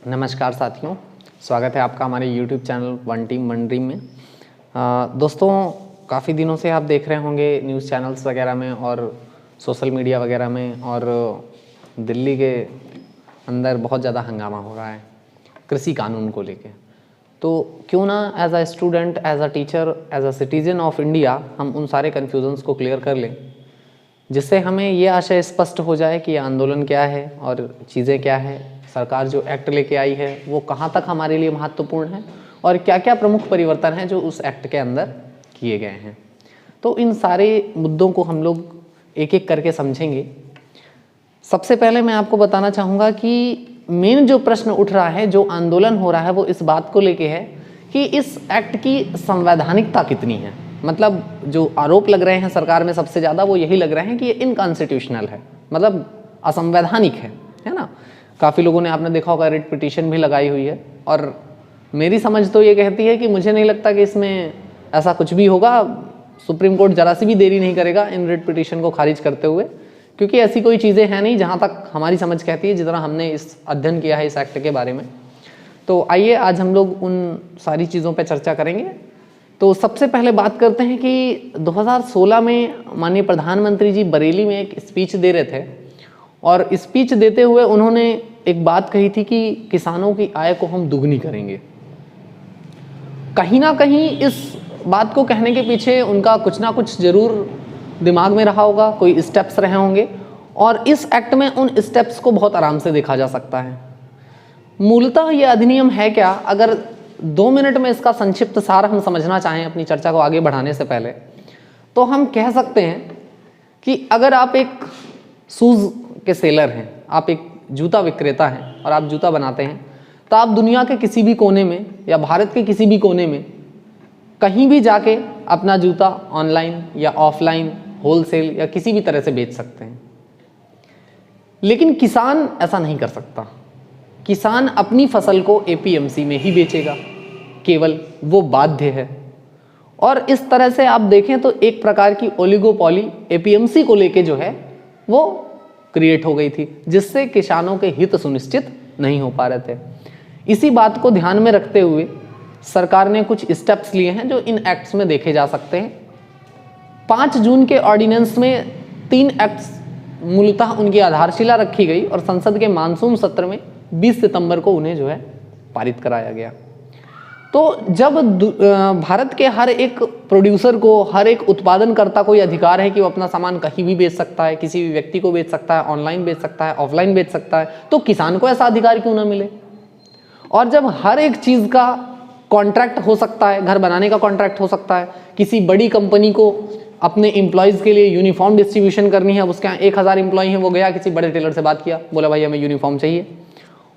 नमस्कार साथियों, स्वागत है आपका हमारे YouTube channel one team one dream में। दोस्तों, काफ़ी दिनों से आप देख रहे होंगे न्यूज़ चैनल्स वगैरह में और सोशल मीडिया वगैरह में, और दिल्ली के अंदर बहुत ज़्यादा हंगामा हो रहा है कृषि कानून को लेके। तो क्यों ना as a student, as a teacher, as a citizen of India हम उन सारे कन्फ्यूजन्स को क्लियर कर लें, जिससे हमें ये आशय स्पष्ट हो जाए कि ये आंदोलन क्या है और चीज़ें क्या है, सरकार जो एक्ट लेके आई है वो कहाँ तक हमारे लिए महत्वपूर्ण है और क्या क्या प्रमुख परिवर्तन हैं जो उस एक्ट के अंदर किए गए हैं। तो इन सारे मुद्दों को हम लोग एक एक करके समझेंगे। सबसे पहले मैं आपको बताना चाहूँगा कि मेन जो प्रश्न उठ रहा है, जो आंदोलन हो रहा है, वो इस बात को लेके है कि इस एक्ट की संवैधानिकता कितनी है। मतलब जो आरोप लग रहे हैं सरकार में सबसे ज़्यादा वो यही लग रहे हैं कि ये इनकॉन्स्टिट्यूशनल है, मतलब असंवैधानिक है ना। काफ़ी लोगों ने, आपने देखा होगा, रिट पिटीशन भी लगाई हुई है, और मेरी समझ तो ये कहती है कि मुझे नहीं लगता कि इसमें ऐसा कुछ भी होगा। सुप्रीम कोर्ट जरा सी भी देरी नहीं करेगा इन रिट पिटीशन को खारिज करते हुए, क्योंकि ऐसी कोई चीज़ें हैं नहीं, जहाँ तक हमारी समझ कहती है, जितना हमने इस अध्ययन किया है इस एक्ट के बारे में। तो आइए आज हम लोग उन सारी चीज़ों पर चर्चा करेंगे। तो सबसे पहले बात करते हैं कि 2016 में माननीय प्रधानमंत्री जी बरेली में एक स्पीच दे रहे थे, और स्पीच देते हुए उन्होंने एक बात कही थी कि किसानों की आय को हम दुगनी करेंगे। कहीं ना कहीं इस बात को कहने के पीछे उनका कुछ ना कुछ जरूर दिमाग में रहा होगा, कोई स्टेप्स रहे होंगे, और इस एक्ट में उन स्टेप्स को बहुत आराम से देखा जा सकता है। मूलतः ये अधिनियम है क्या, अगर 2 मिनट में इसका संक्षिप्त सार हम समझना चाहें अपनी चर्चा को आगे बढ़ाने से पहले, तो हम कह सकते हैं कि अगर आप एक शूज़ के सेलर हैं, आप एक जूता विक्रेता हैं और आप जूता बनाते हैं, तो आप दुनिया के किसी भी कोने में या भारत के किसी भी कोने में कहीं भी जाके अपना जूता ऑनलाइन या ऑफलाइन, होलसेल या किसी भी तरह से बेच सकते हैं। लेकिन किसान ऐसा नहीं कर सकता। किसान अपनी फसल को एपीएमसी में ही बेचेगा, केवल वो बाध्य है। और इस तरह से आप देखें तो एक प्रकार की ओलिगोपॉली एपीएमसी को लेके जो है वो क्रिएट हो गई थी, जिससे किसानों के हित सुनिश्चित नहीं हो पा रहे थे। इसी बात को ध्यान में रखते हुए सरकार ने कुछ स्टेप्स लिए हैं जो इन एक्ट्स में देखे जा सकते हैं। 5 जून के ऑर्डिनेंस में 3 एक्ट्स मूलतः उनकी आधारशिला रखी गई, और संसद के मानसून सत्र में 20 सितंबर को उन्हें जो है पारित कराया गया। तो जब भारत के हर एक प्रोड्यूसर को, हर एक उत्पादनकर्ता को ये अधिकार है कि वो अपना सामान कहीं भी बेच सकता है, किसी भी व्यक्ति को बेच सकता है, ऑनलाइन बेच सकता है, ऑफलाइन बेच सकता है, तो किसान को ऐसा अधिकार क्यों ना मिले। और जब हर एक चीज़ का कॉन्ट्रैक्ट हो सकता है, घर बनाने का कॉन्ट्रैक्ट हो सकता है, किसी बड़ी कंपनी को अपने एम्प्लॉयज़ के लिए यूनिफॉर्म डिस्ट्रीब्यूशन करनी है, उसके यहाँ 1000 एम्प्लॉय हैं, वो गया किसी बड़े टेलर से बात किया, बोला भाई हमें यूनिफॉर्म चाहिए।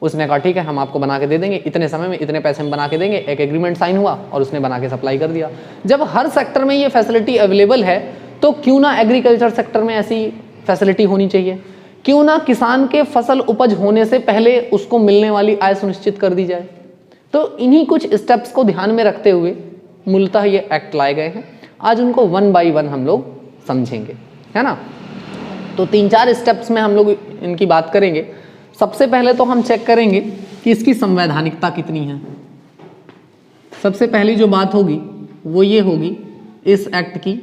उसने कहा ठीक है, हम आपको बना के दे देंगे, इतने समय में इतने पैसे में बना के देंगे। एक एग्रीमेंट साइन हुआ और उसने बना के सप्लाई कर दिया। जब हर सेक्टर में ये फैसिलिटी अवेलेबल है, तो क्यों ना एग्रीकल्चर सेक्टर में ऐसी फैसिलिटी होनी चाहिए। क्यों ना किसान के फसल उपज होने से पहले उसको मिलने वाली आय सुनिश्चित कर दी जाए। तो इन्हीं कुछ स्टेप्स को ध्यान में रखते हुए मूलतः ये एक्ट लाए गए हैं। आज उनको 1 बाय 1 हम लोग समझेंगे, है ना। तो 3-4 स्टेप्स में हम लोग इनकी बात करेंगे। सबसे पहले तो हम चेक करेंगे कि इसकी संवैधानिकता कितनी है। सबसे पहली जो बात होगी वो ये होगी इस एक्ट की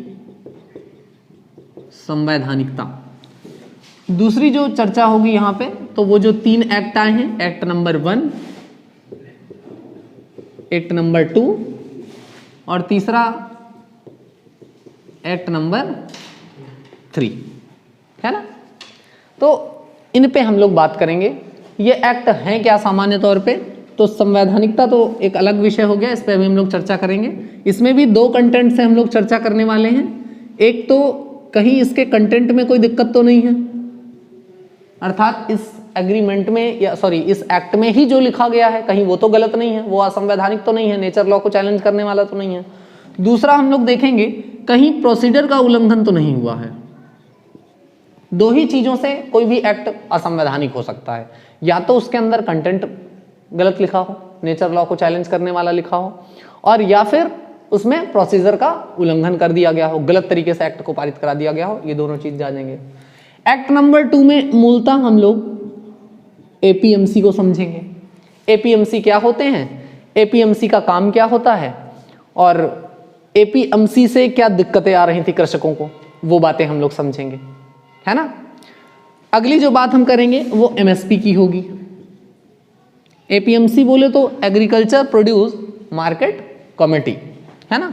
संवैधानिकता। दूसरी जो चर्चा होगी यहाँ पे, तो वो जो 3 एक्ट आए हैं, एक्ट नंबर 1, एक्ट नंबर 2 और तीसरा एक्ट नंबर 3, है ना। तो इन पे हम लोग बात करेंगे। ये एक्ट हैं क्या सामान्य तौर पे, तो संवैधानिकता तो एक अलग विषय हो गया, इस पे भी हम लोग चर्चा करेंगे। इसमें भी 2 कंटेंट से हम लोग चर्चा करने वाले हैं। एक तो कहीं इसके कंटेंट में कोई दिक्कत तो नहीं है, अर्थात इस एग्रीमेंट में या इस एक्ट में ही जो लिखा गया है कहीं वो तो गलत नहीं है, वो असंवैधानिक तो नहीं है, नेचर लॉ को चैलेंज करने वाला तो नहीं है। दूसरा हम लोग देखेंगे कहीं प्रोसीजर का उल्लंघन तो नहीं हुआ है। 2 ही चीज़ों से कोई भी एक्ट असंवैधानिक हो सकता है, या तो उसके अंदर कंटेंट गलत लिखा हो, नेचर लॉ को चैलेंज करने वाला लिखा हो, और या फिर उसमें प्रोसीजर का उल्लंघन कर दिया गया हो, गलत तरीके से एक्ट को पारित करा दिया गया हो। ये दोनों चीज जानेंगे। एक्ट नंबर 2 में मूलतः हम लोग एपीएमसी को समझेंगे। एपीएमसी क्या होते हैं, एपीएमसी का काम क्या होता है, और एपीएमसी से क्या दिक्कतें आ रही थी कृषकों को, वो बातें हम लोग समझेंगे, है ना। अगली जो बात हम करेंगे वो एमएसपी की होगी। एपीएमसी बोले तो एग्रीकल्चर प्रोड्यूस मार्केट कमेटी, है ना।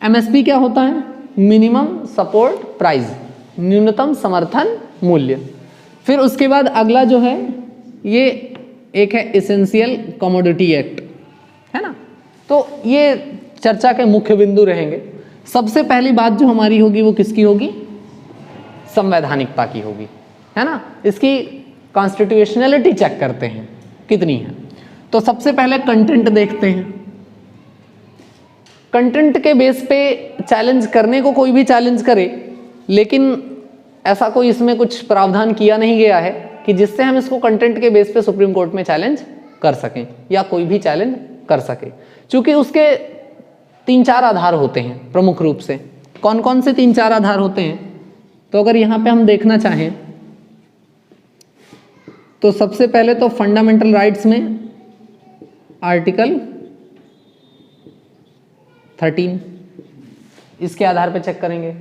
एमएसपी क्या होता है, मिनिमम सपोर्ट प्राइस, न्यूनतम समर्थन मूल्य। फिर उसके बाद अगला जो है ये एक है एसेंशियल कमोडिटी एक्ट, है ना। तो ये चर्चा के मुख्य बिंदु रहेंगे। सबसे पहली बात जो हमारी होगी वो किसकी होगी, संवैधानिकता की होगी, है ना। इसकी कॉन्स्टिट्यूशनलिटी चेक करते हैं कितनी है। तो सबसे पहले कंटेंट देखते हैं। कंटेंट के बेस पे चैलेंज करने को कोई भी चैलेंज करे, लेकिन ऐसा कोई इसमें कुछ प्रावधान किया नहीं गया है कि जिससे हम इसको कंटेंट के बेस पे सुप्रीम कोर्ट में चैलेंज कर सकें या कोई भी चैलेंज कर सके। क्योंकि उसके 3-4 आधार होते हैं प्रमुख रूप से। कौन कौन से 3-4 आधार होते हैं, तो अगर यहाँ पे हम देखना चाहें तो सबसे पहले तो फंडामेंटल राइट्स में आर्टिकल 13, इसके आधार पे चेक करेंगे।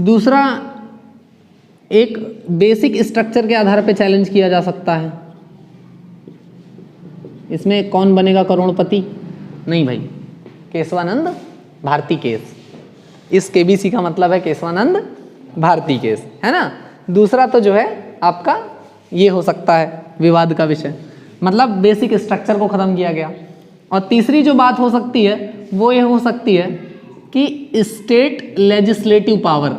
दूसरा, एक बेसिक स्ट्रक्चर के आधार पे चैलेंज किया जा सकता है। इसमें कौन बनेगा करोड़पति, नहीं भाई, केशवानंद भारती केस। इस केबीसी का मतलब है केशवानंद भारती केस, है ना। दूसरा तो जो है आपका ये हो सकता है विवाद का विषय, मतलब बेसिक स्ट्रक्चर को खत्म किया गया। और तीसरी जो बात हो सकती है वो ये हो सकती है कि state legislative power,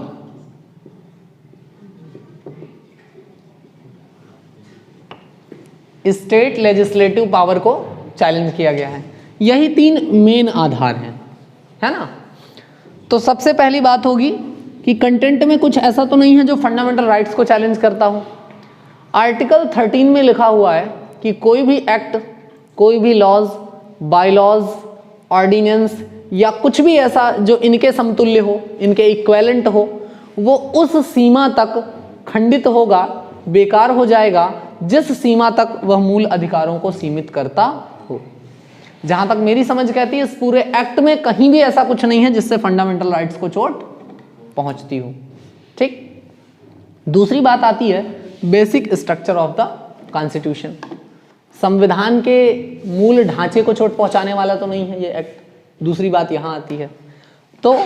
state legislative power को चैलेंज किया गया है। यही 3 मेन आधार हैं, है ना। तो सबसे पहली बात होगी कि कंटेंट में कुछ ऐसा तो नहीं है जो फंडामेंटल राइट्स को चैलेंज करता हो। आर्टिकल 13 में लिखा हुआ है कि कोई भी एक्ट, कोई भी लॉज, बायलॉज, ऑर्डिनेंस या कुछ भी ऐसा जो इनके समतुल्य हो, इनके इक्विवेलेंट हो, वो उस सीमा तक खंडित होगा, बेकार हो जाएगा जिस सीमा तक वह मूल अधिकारों को सीमित करता हो। जहां तक मेरी समझ कहती है, इस पूरे एक्ट में कहीं भी ऐसा कुछ नहीं है जिससे फंडामेंटल राइट्स को चोट पहुंचती हो। ठीक। दूसरी बात आती है basic structure of the constitution. संविधान के मूल ढांचे को चोट पहुंचाने वाला तो नहीं है ये एक्ट। दूसरी बात यहां आती है, तो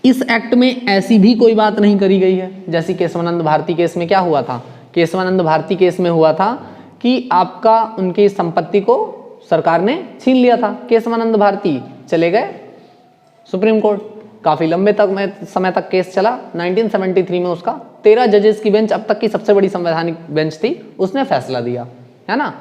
इस एक्ट में ऐसी भी कोई बात नहीं करी गई है जैसी केशवानंद भारती केस में क्या हुआ था। केशवानंद भारती केस में हुआ था कि आपका उनकी संपत्ति को सरकार ने छीन लिया था। केशवानंद भारती चले गए सुप्रीम कोर्ट, काफी लंबे समय तक केस चला। 1973 में उसका 13 जजेस की बेंच, अब तक की सबसे बड़ी संवैधानिक बेंच थी, उसने फैसला दिया, है ना।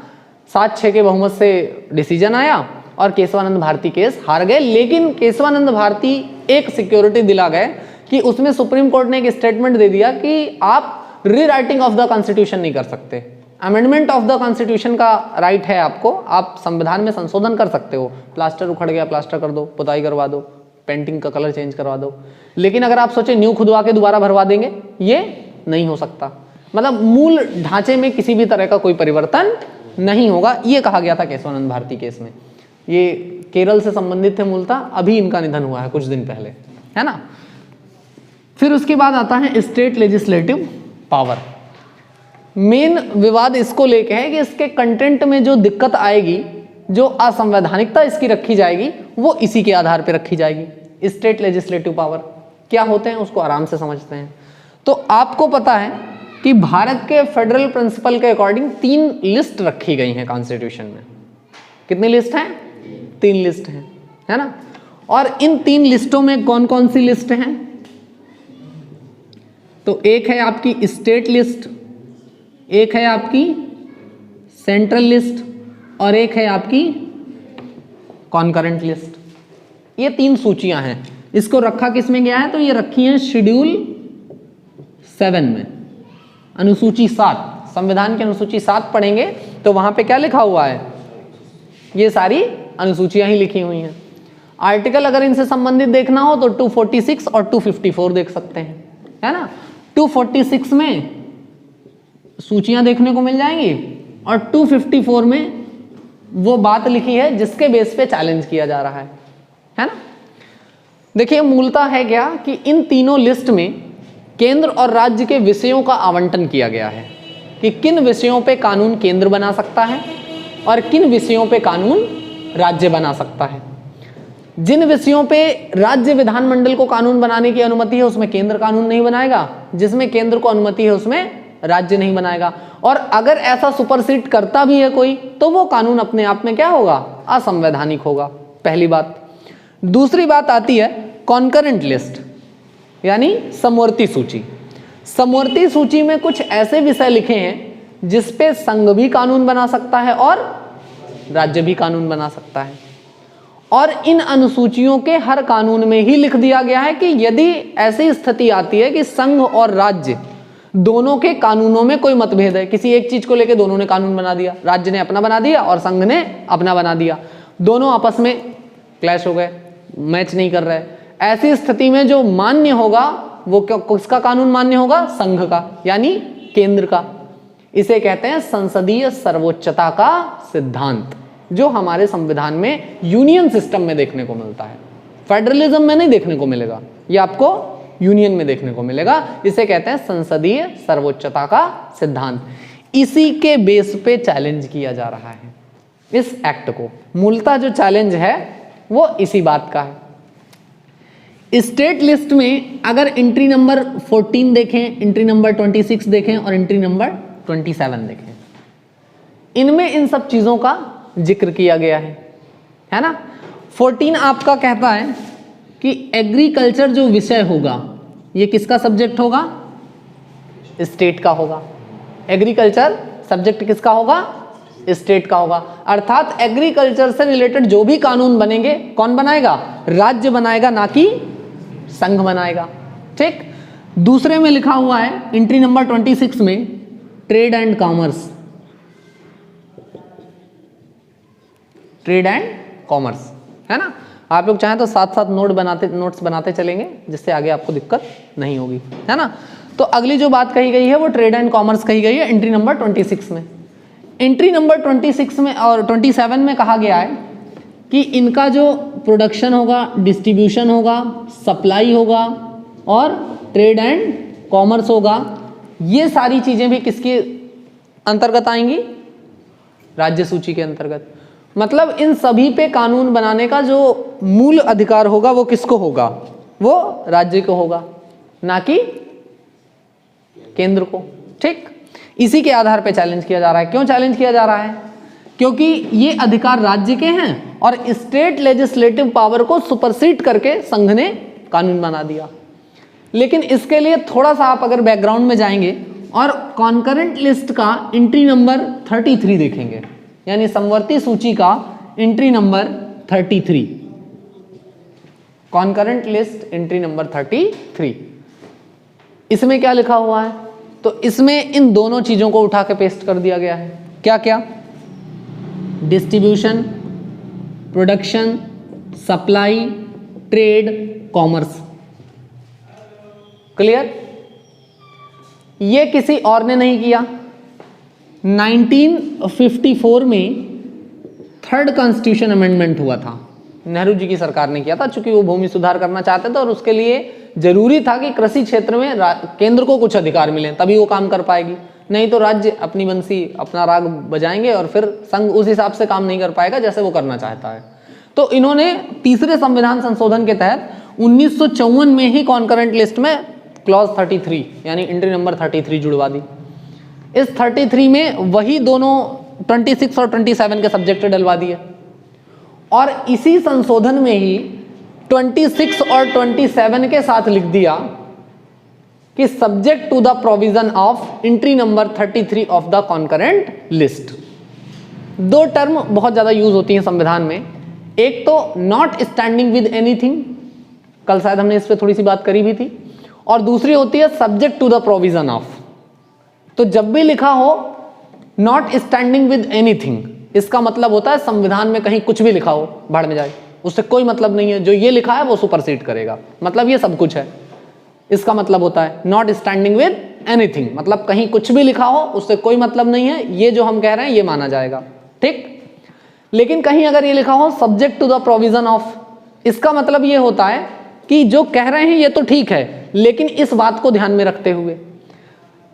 7-6 के बहुमत से डिसीजन आया और केशवानंद भारती केस हार गए। लेकिन केशवानंद भारती एक सिक्योरिटी दिला गए कि उसमें सुप्रीम कोर्ट ने एक स्टेटमेंट दे दिया कि आप रीराइटिंग ऑफ द कॉन्स्टिट्यूशन नहीं कर सकते। अमेंडमेंट ऑफ द कॉन्स्टिट्यूशन का राइट है आपको, आप संविधान में संशोधन कर सकते हो। प्लास्टर उखड़ गया, प्लास्टर कर दो, पुताई करवा दो, पेंटिंग का कलर चेंज करवा दो। लेकिन अगर आप सोचे न्यू खुदवा के दोबारा भरवा देंगे, ये नहीं हो सकता। मतलब मूल ढांचे में किसी भी तरह का कोई परिवर्तन नहीं होगा, ये कहा गया था केशवानंद भारती केस में। ये केरल से संबंधित थे मूलतः, अभी इनका निधन हुआ है कुछ दिन पहले, है ना। फिर उसके बाद आता है स्टेट लेजिस्लेटिव पावर। मेन विवाद इसको लेके है कि इसके कंटेंट में जो दिक्कत आएगी, जो असंवैधानिकता इसकी रखी जाएगी, वो इसी के आधार पर रखी जाएगी। स्टेट लेजिस्लेटिव पावर क्या होते हैं उसको आराम से समझते हैं। तो आपको पता है कि भारत के फेडरल प्रिंसिपल के अकॉर्डिंग 3 लिस्ट रखी गई हैं कॉन्स्टिट्यूशन में। कितनी लिस्ट हैं? 3 लिस्ट हैं, है ना। और इन 3 लिस्टों में कौन कौन सी लिस्ट हैं? तो एक है आपकी स्टेट लिस्ट, एक है आपकी सेंट्रल लिस्ट और एक है आपकी कॉन्करेंट लिस्ट। ये 3 सूचियां हैं। इसको रखा किस में गया है? तो ये रखी है शेड्यूल 7 में, अनुसूची 7। संविधान की अनुसूची 7 पढ़ेंगे तो वहां पे क्या लिखा हुआ है? ये सारी अनुसूचियां ही लिखी हुई हैं। आर्टिकल अगर इनसे संबंधित देखना हो तो 246 और 254 देख सकते हैं, है ना। 246 में सूचियां देखने को मिल जाएंगी, और 254 में वो बात लिखी है जिसके बेस पे चैलेंज किया जा रहा है ना। देखिए मूलतः है क्या कि इन तीनों लिस्ट में केंद्र और राज्य के विषयों का आवंटन किया गया है कि किन विषयों पे कानून केंद्र बना सकता है और किन विषयों पे कानून राज्य बना सकता है। जिन विषयों पे राज्य विधानमंडल को कानून बनाने की अनुमति है उसमें केंद्र कानून नहीं बनाएगा, जिसमें केंद्र को अनुमति है उसमें राज्य नहीं बनाएगा। और अगर ऐसा सुपरसीड करता भी है कोई तो वो कानून अपने आप में क्या होगा, असंवैधानिक होगा, पहली बात। दूसरी बात आती है कॉन्करेंट लिस्ट यानी समवर्ती सूची। समवर्ती सूची में कुछ ऐसे विषय लिखे हैं जिसपे संघ भी कानून बना सकता है और राज्य भी कानून बना सकता है। और इन अनुसूचियों के हर कानून में ही लिख दिया गया है कि यदि ऐसी स्थिति आती है कि संघ और राज्य दोनों के कानूनों में कोई मतभेद है, किसी एक चीज को लेकर दोनों ने कानून बना दिया, राज्य ने अपना बना दिया और संघ ने अपना बना दिया, दोनों आपस में क्लैश हो गए, मैच नहीं कर रहे, ऐसी स्थिति में जो मान्य होगा वो किसका कानून मान्य होगा, संघ का यानी केंद्र का। इसे कहते हैं संसदीय सर्वोच्चता का सिद्धांत, जो हमारे संविधान में यूनियन सिस्टम में देखने को मिलता है, फेडरलिज्म में नहीं देखने को मिलेगा, ये आपको यूनियन में देखने को मिलेगा। इसे कहते हैं संसदीय सर्वोच्चता का सिद्धांत। इसी के बेस पे चैलेंज किया जा रहा है इस एक्ट को। मूलतः जो चैलेंज है वो इसी बात का है। स्टेट लिस्ट में अगर एंट्री नंबर 14 देखें, एंट्री नंबर 26 देखें और एंट्री नंबर 27 देखें, इनमें इन सब चीजों का जिक्र किया गया है ना। 14 आपका कहता है कि एग्रीकल्चर जो विषय होगा ये किसका सब्जेक्ट होगा, स्टेट का होगा। एग्रीकल्चर सब्जेक्ट किसका होगा, स्टेट का होगा। अर्थात एग्रीकल्चर से रिलेटेड जो भी कानून बनेंगे कौन बनाएगा, राज्य बनाएगा, ना कि संघ बनाएगा। ठीक। दूसरे में लिखा हुआ है एंट्री नंबर 26 में trade and commerce, trade and commerce है ना। आप लोग चाहें तो साथ साथ नोट्स बनाते चलेंगे जिससे आगे आपको दिक्कत नहीं होगी, है ना। तो अगली जो बात कही गई है वो ट्रेड एंड कॉमर्स कही गई है एंट्री नंबर 26 में। एंट्री नंबर 26 में और 27 में कहा गया है कि इनका जो प्रोडक्शन होगा, डिस्ट्रीब्यूशन होगा, सप्लाई होगा और ट्रेड एंड कॉमर्स होगा, ये सारी चीजें भी किसके अंतर्गत आएंगी, राज्य सूची के अंतर्गत। मतलब इन सभी पे कानून बनाने का जो मूल अधिकार होगा वो किसको होगा, वो राज्य को होगा, ना कि केंद्र को। ठीक। इसी के आधार पे चैलेंज किया जा रहा है। क्यों चैलेंज किया जा रहा है, क्योंकि ये अधिकार राज्य के हैं और स्टेट लेजिस्लेटिव पावर को सुपरसीड करके संघ ने कानून बना दिया। लेकिन इसके लिए थोड़ा सा आप अगर बैकग्राउंड में जाएंगे और कॉन्करेंट लिस्ट का एंट्री नंबर 33 देखेंगे, यानी समवर्ती सूची का entry number 33, concurrent list entry number 33, इसमें क्या लिखा हुआ है, तो इसमें इन दोनों चीजों को उठा के पेस्ट कर दिया गया है। क्या क्या, distribution, production, supply, trade, commerce. Clear. ये किसी और ने नहीं किया। 1954 में थर्ड कॉन्स्टिट्यूशन अमेंडमेंट हुआ था, नेहरू जी की सरकार ने किया था, चूंकि वो भूमि सुधार करना चाहते थे और उसके लिए जरूरी था कि कृषि क्षेत्र में केंद्र को कुछ अधिकार मिले, तभी वो काम कर पाएगी, नहीं तो राज्य अपनी बंसी अपना राग बजाएंगे और फिर संघ उस हिसाब से काम नहीं कर पाएगा जैसे वो करना चाहता है। तो इन्होंने तीसरे संविधान संशोधन के तहत 1954 में ही कॉन्करेंट लिस्ट में क्लॉज 33 यानी एंट्री नंबर 33 जुड़वा दी। इस 33 में वही दोनों 26 और 27 के सब्जेक्ट डलवा दिए और इसी संशोधन में ही 26 और 27 के साथ लिख दिया कि subject to the provision of entry number 33 of the concurrent list. दो टर्म बहुत ज्यादा यूज होती हैं संविधान में, एक तो नॉट स्टैंडिंग विद एनीथिंग, कल शायद हमने इस पर थोड़ी सी बात करी भी थी, और दूसरी होती है subject to the provision of. तो जब भी लिखा हो नॉट स्टैंडिंग विद एनीथिंग, इसका मतलब होता है संविधान में कहीं कुछ भी लिखा हो भाड़ में जाए, उससे कोई मतलब नहीं है, जो ये लिखा है वो सुपरसीड करेगा, मतलब ये सब कुछ है, इसका मतलब होता है नॉट स्टैंडिंग विद एनीथिंग, मतलब कहीं कुछ भी लिखा हो उससे कोई मतलब नहीं है, ये जो हम कह रहे हैं ये माना जाएगा, ठीक। लेकिन कहीं अगर ये लिखा हो subject to the provision of, इसका मतलब ये होता है कि जो कह रहे हैं ये तो ठीक है, लेकिन इस बात को ध्यान में रखते हुए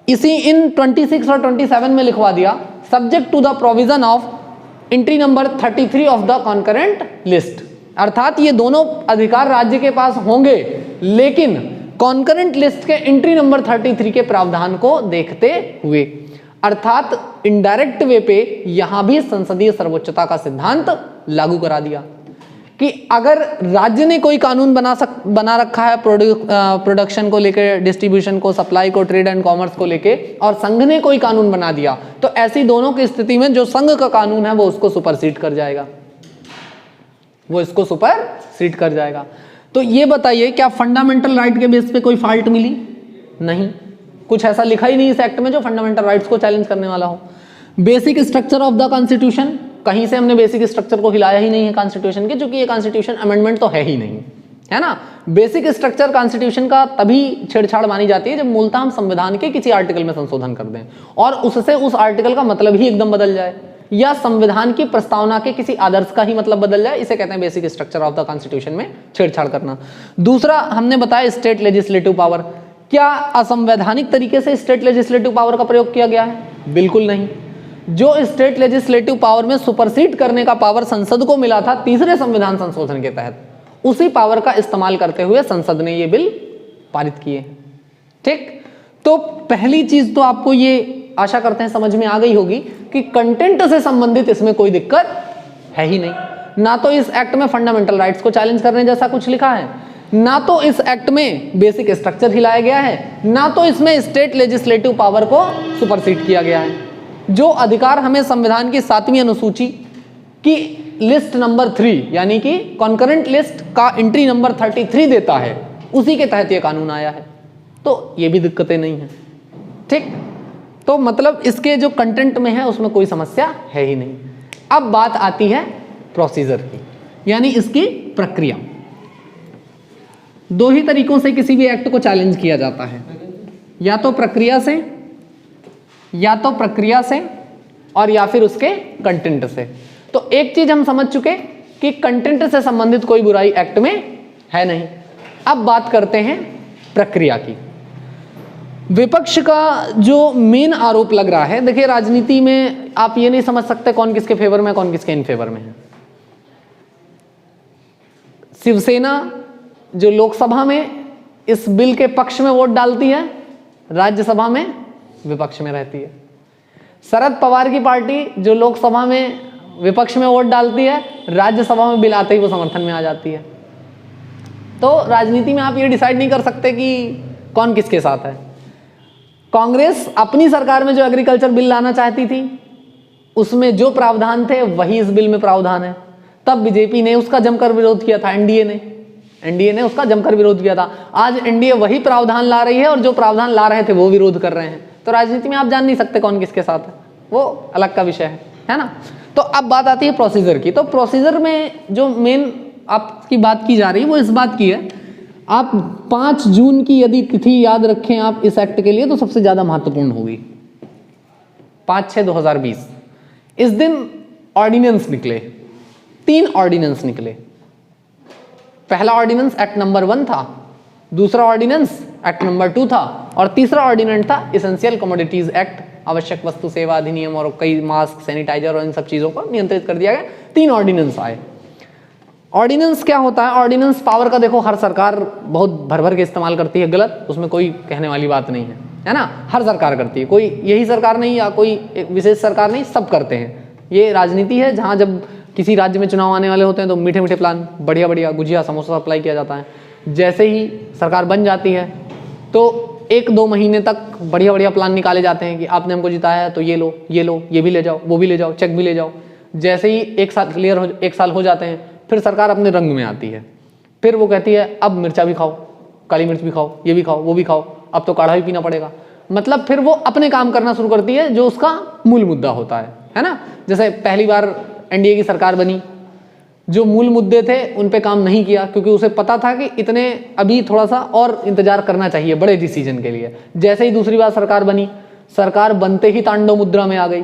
इसी इन 26 और 27 में लिखवा दिया subject to the provision of entry number 33 of the concurrent list, अर्थात ये दोनों अधिकार राज्य के पास होंगे, लेकिन कॉन्करेंट लिस्ट के एंट्री नंबर 33 के प्रावधान को देखते हुए, अर्थात इनडायरेक्ट वे पे यहां भी संसदीय सर्वोच्चता का सिद्धांत लागू करा दिया कि अगर राज्य ने कोई कानून बना रखा है प्रोडक्शन को लेकर, डिस्ट्रीब्यूशन को, सप्लाई को, ट्रेड एंड कॉमर्स को लेके, और संघ ने कोई कानून बना दिया, तो ऐसी दोनों की स्थिति में जो संघ का कानून है वो उसको सुपरसीड कर जाएगा, वो इसको सुपरसीड कर जाएगा। तो ये बताइए क्या फंडामेंटल राइट के बेस पे कोई फॉल्ट मिली? नहीं, कुछ ऐसा लिखा ही नहीं इस एक्ट में जो फंडामेंटल राइट्स को चैलेंज करने वाला हो। Basic structure of the constitution, कहीं से हमने बेसिक स्ट्रक्चर को हिलाया ही नहीं है कॉन्स्टिट्यूशन के, क्योंकि ये कॉन्स्टिट्यूशन अमेंडमेंट तो है ही नहीं, है ना। बेसिक स्ट्रक्चर कॉन्स्टिट्यूशन का तभी छेड़छाड़ मानी जाती है जब मूलतः हम संविधान के किसी आर्टिकल में संशोधन कर दें और उससे उस आर्टिकल का मतलब ही एकदम बदल जाए, या संविधान की प्रस्तावना के किसी आदर्श का ही मतलब बदल जाए, इसे कहते हैं basic structure of the constitution में छेड़छाड़ करना। दूसरा हमने बताया स्टेट लेजिस्लेटिव पावर, क्या असंवैधानिक तरीके से स्टेट लेजिस्लेटिव पावर का प्रयोग किया गया है? बिल्कुल नहीं। जो स्टेट लेजिस्लेटिव पावर में सुपरसीड करने का पावर संसद को मिला था तीसरे संविधान संशोधन के तहत, उसी पावर का इस्तेमाल करते हुए संसद ने ये बिल पारित किए, ठीक। तो पहली चीज तो आपको ये आशा करते हैं समझ में आ गई होगी कि कंटेंट से संबंधित इसमें कोई दिक्कत है ही नहीं, ना तो इस एक्ट में फंडामेंटल राइट्स को चैलेंज करने जैसा कुछ लिखा है, ना तो इस एक्ट में बेसिक स्ट्रक्चर हिलाया गया है, ना तो इसमें स्टेट लेजिस्लेटिव पावर को सुपरसीड किया गया है। जो अधिकार हमें संविधान की 7वीं अनुसूची की लिस्ट नंबर 3 यानी कि कॉन्करेंट लिस्ट का एंट्री नंबर 33 देता है, उसी के तहत यह कानून आया है, तो ये भी दिक्कतें नहीं है, ठीक। तो मतलब इसके जो कंटेंट में है उसमें कोई समस्या है ही नहीं। अब बात आती है प्रोसीजर की, यानी इसकी प्रक्रिया। दो ही तरीकों से किसी भी एक्ट को चैलेंज किया जाता है, या तो प्रक्रिया से और या फिर उसके कंटेंट से। तो एक चीज हम समझ चुके कि कंटेंट से संबंधित कोई बुराई एक्ट में है नहीं। अब बात करते हैं प्रक्रिया की। विपक्ष का जो मेन आरोप लग रहा है, देखिए राजनीति में आप ये नहीं समझ सकते कौन किसके फेवर में कौन किसके इन फेवर में है। शिवसेना जो लोकसभा में इस बिल के पक्ष में वोट डालती है, राज्यसभा में विपक्ष में रहती है। शरद पवार की पार्टी जो लोकसभा में विपक्ष में वोट डालती है, राज्यसभा में बिल आते ही वो समर्थन में आ जाती है। तो राजनीति में आप ये डिसाइड नहीं कर सकते कि कौन किसके साथ है। कांग्रेस अपनी सरकार में जो एग्रीकल्चर बिल लाना चाहती थी उसमें जो प्रावधान थे वही इस बिल में प्रावधान है, तब बीजेपी ने उसका जमकर विरोध किया था, एनडीए ने उसका जमकर विरोध किया था। आज एनडीए वही प्रावधान ला रही है और जो प्रावधान ला रहे थे वो विरोध कर रहे हैं। तो राजनीति में आप जान नहीं सकते कौन किसके साथ है, वो अलग का विषय है ना। तो अब बात आती है प्रोसीजर की। तो प्रोसीजर में जो मेन आपकी बात की जा रही है वो इस बात की है, आप 5 जून की यदि तिथि याद रखें आप इस एक्ट के लिए तो सबसे ज्यादा महत्वपूर्ण होगी। 5/6/2020 इस दिन ऑर्डिनेंस निकले, 3 ऑर्डिनेंस निकले। पहला ऑर्डिनेंस एक्ट नंबर 1 था, दूसरा ऑर्डिनेंस एक्ट नंबर 2 था और तीसरा ऑर्डिनेंस था एसेंशियल कमोडिटीज एक्ट, आवश्यक वस्तु सेवा अधिनियम, और कई मास्क, सैनिटाइजर और इन सब चीजों को नियंत्रित कर दिया गया। 3 ऑर्डिनेंस आए। ऑर्डिनेंस क्या होता है? ऑर्डिनेंस पावर का देखो हर सरकार बहुत भर भर के इस्तेमाल करती है, गलत, उसमें कोई कहने वाली बात नहीं है ना। हर सरकार करती है, कोई यही सरकार नहीं या कोई एक विशेष सरकार नहीं, सब करते हैं। ये राजनीति है जहाँ जब किसी राज्य में चुनाव आने वाले होते हैं तो मीठे मीठे प्लान, बढ़िया बढ़िया गुजिया समोसा सप्लाई किया जाता है। जैसे ही सरकार बन जाती है तो 1-2 महीने तक बढ़िया बढ़िया प्लान निकाले जाते हैं कि आपने हमको जिताया है तो ये लो, ये भी ले जाओ, वो भी ले जाओ, चेक भी ले जाओ। जैसे ही 1 साल हो जाते हैं फिर सरकार अपने रंग में आती है, फिर वो कहती है अब मिर्चा भी खाओ, काली मिर्च भी खाओ, ये भी खाओ, वो भी खाओ, अब तो काढ़ा भी पीना पड़ेगा। मतलब फिर वो अपने काम करना शुरू करती है जो उसका मूल मुद्दा होता है ना। जैसे पहली बार एनडीए की सरकार बनी जो मूल मुद्दे थे उन पे काम नहीं किया, क्योंकि उसे पता था कि इतने अभी थोड़ा सा और इंतजार करना चाहिए बड़े डिसीजन के लिए। जैसे ही दूसरी बार सरकार बनी, सरकार बनते ही तांडव मुद्रा में आ गई।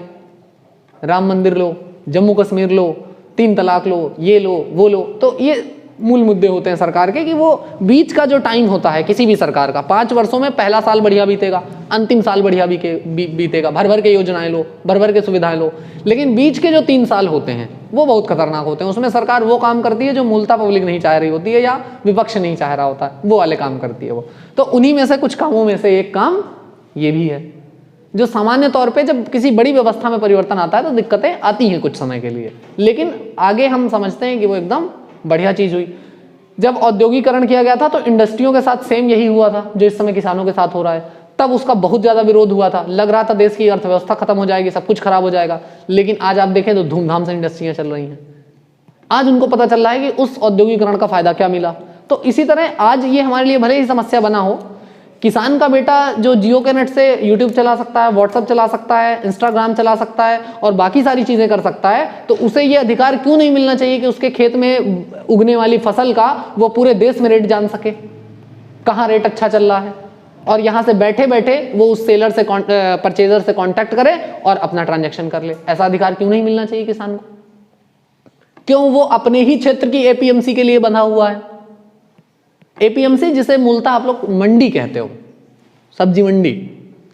राम मंदिर लो, जम्मू कश्मीर लो, 3 तलाक लो, ये लो वो लो। तो ये मूल मुद्दे होते हैं सरकार के, कि वो बीच का जो टाइम होता है किसी भी सरकार का, 5 वर्षों में पहला साल बढ़िया बीतेगा, अंतिम साल बढ़िया बीतेगा, भर भर के योजनाएं लो, भर भर के सुविधाएं लो, लेकिन बीच के जो 3 साल होते हैं वो बहुत खतरनाक होते हैं। उसमें सरकार वो काम करती है जो मूलतः पब्लिक नहीं चाह रही होती है या विपक्ष नहीं चाह रहा होता है, वो वाले काम करती है वो। तो उन्हीं में से कुछ कामों में से एक काम ये भी है, जो सामान्य तौर पे जब किसी बड़ी व्यवस्था में परिवर्तन आता है तो दिक्कतें आती हैं कुछ समय के लिए, लेकिन आगे हम समझते हैं कि वो एकदम बढ़िया चीज हुई। जब औद्योगिकरण किया गया था तो इंडस्ट्रियों के साथ सेम यही हुआ था जो इस समय किसानों के साथ हो रहा है। तब उसका बहुत ज्यादा विरोध हुआ था, लग रहा था देश की अर्थव्यवस्था खत्म हो जाएगी, सब कुछ खराब हो जाएगा, लेकिन आज आप देखें तो धूमधाम से इंडस्ट्रियां चल रही हैं। आज उनको पता चल रहा है कि उस औद्योगिकरण का फायदा क्या मिला। तो इसी तरह आज ये हमारे लिए भले ही समस्या बना हो, किसान का बेटा जो जियो के नेट से यूट्यूब चला सकता है, व्हाट्सएप चला सकता है, इंस्टाग्राम चला सकता है और बाकी सारी चीजें कर सकता है, तो उसे ये अधिकार क्यों नहीं मिलना चाहिए कि उसके खेत में उगने वाली फसल का वो पूरे देश में रेट जान सके, कहाँ रेट अच्छा चल रहा है, और यहाँ से बैठे बैठे वो उस सेलर से परचेजर से कॉन्टैक्ट करे और अपना ट्रांजेक्शन कर ले। ऐसा अधिकार क्यों नहीं मिलना चाहिए किसान को? क्यों वो अपने ही क्षेत्र की एपीएमसी के लिए बंधा हुआ है? एपीएमसी जिसे मूलतः आप लोग मंडी कहते हो, सब्जी मंडी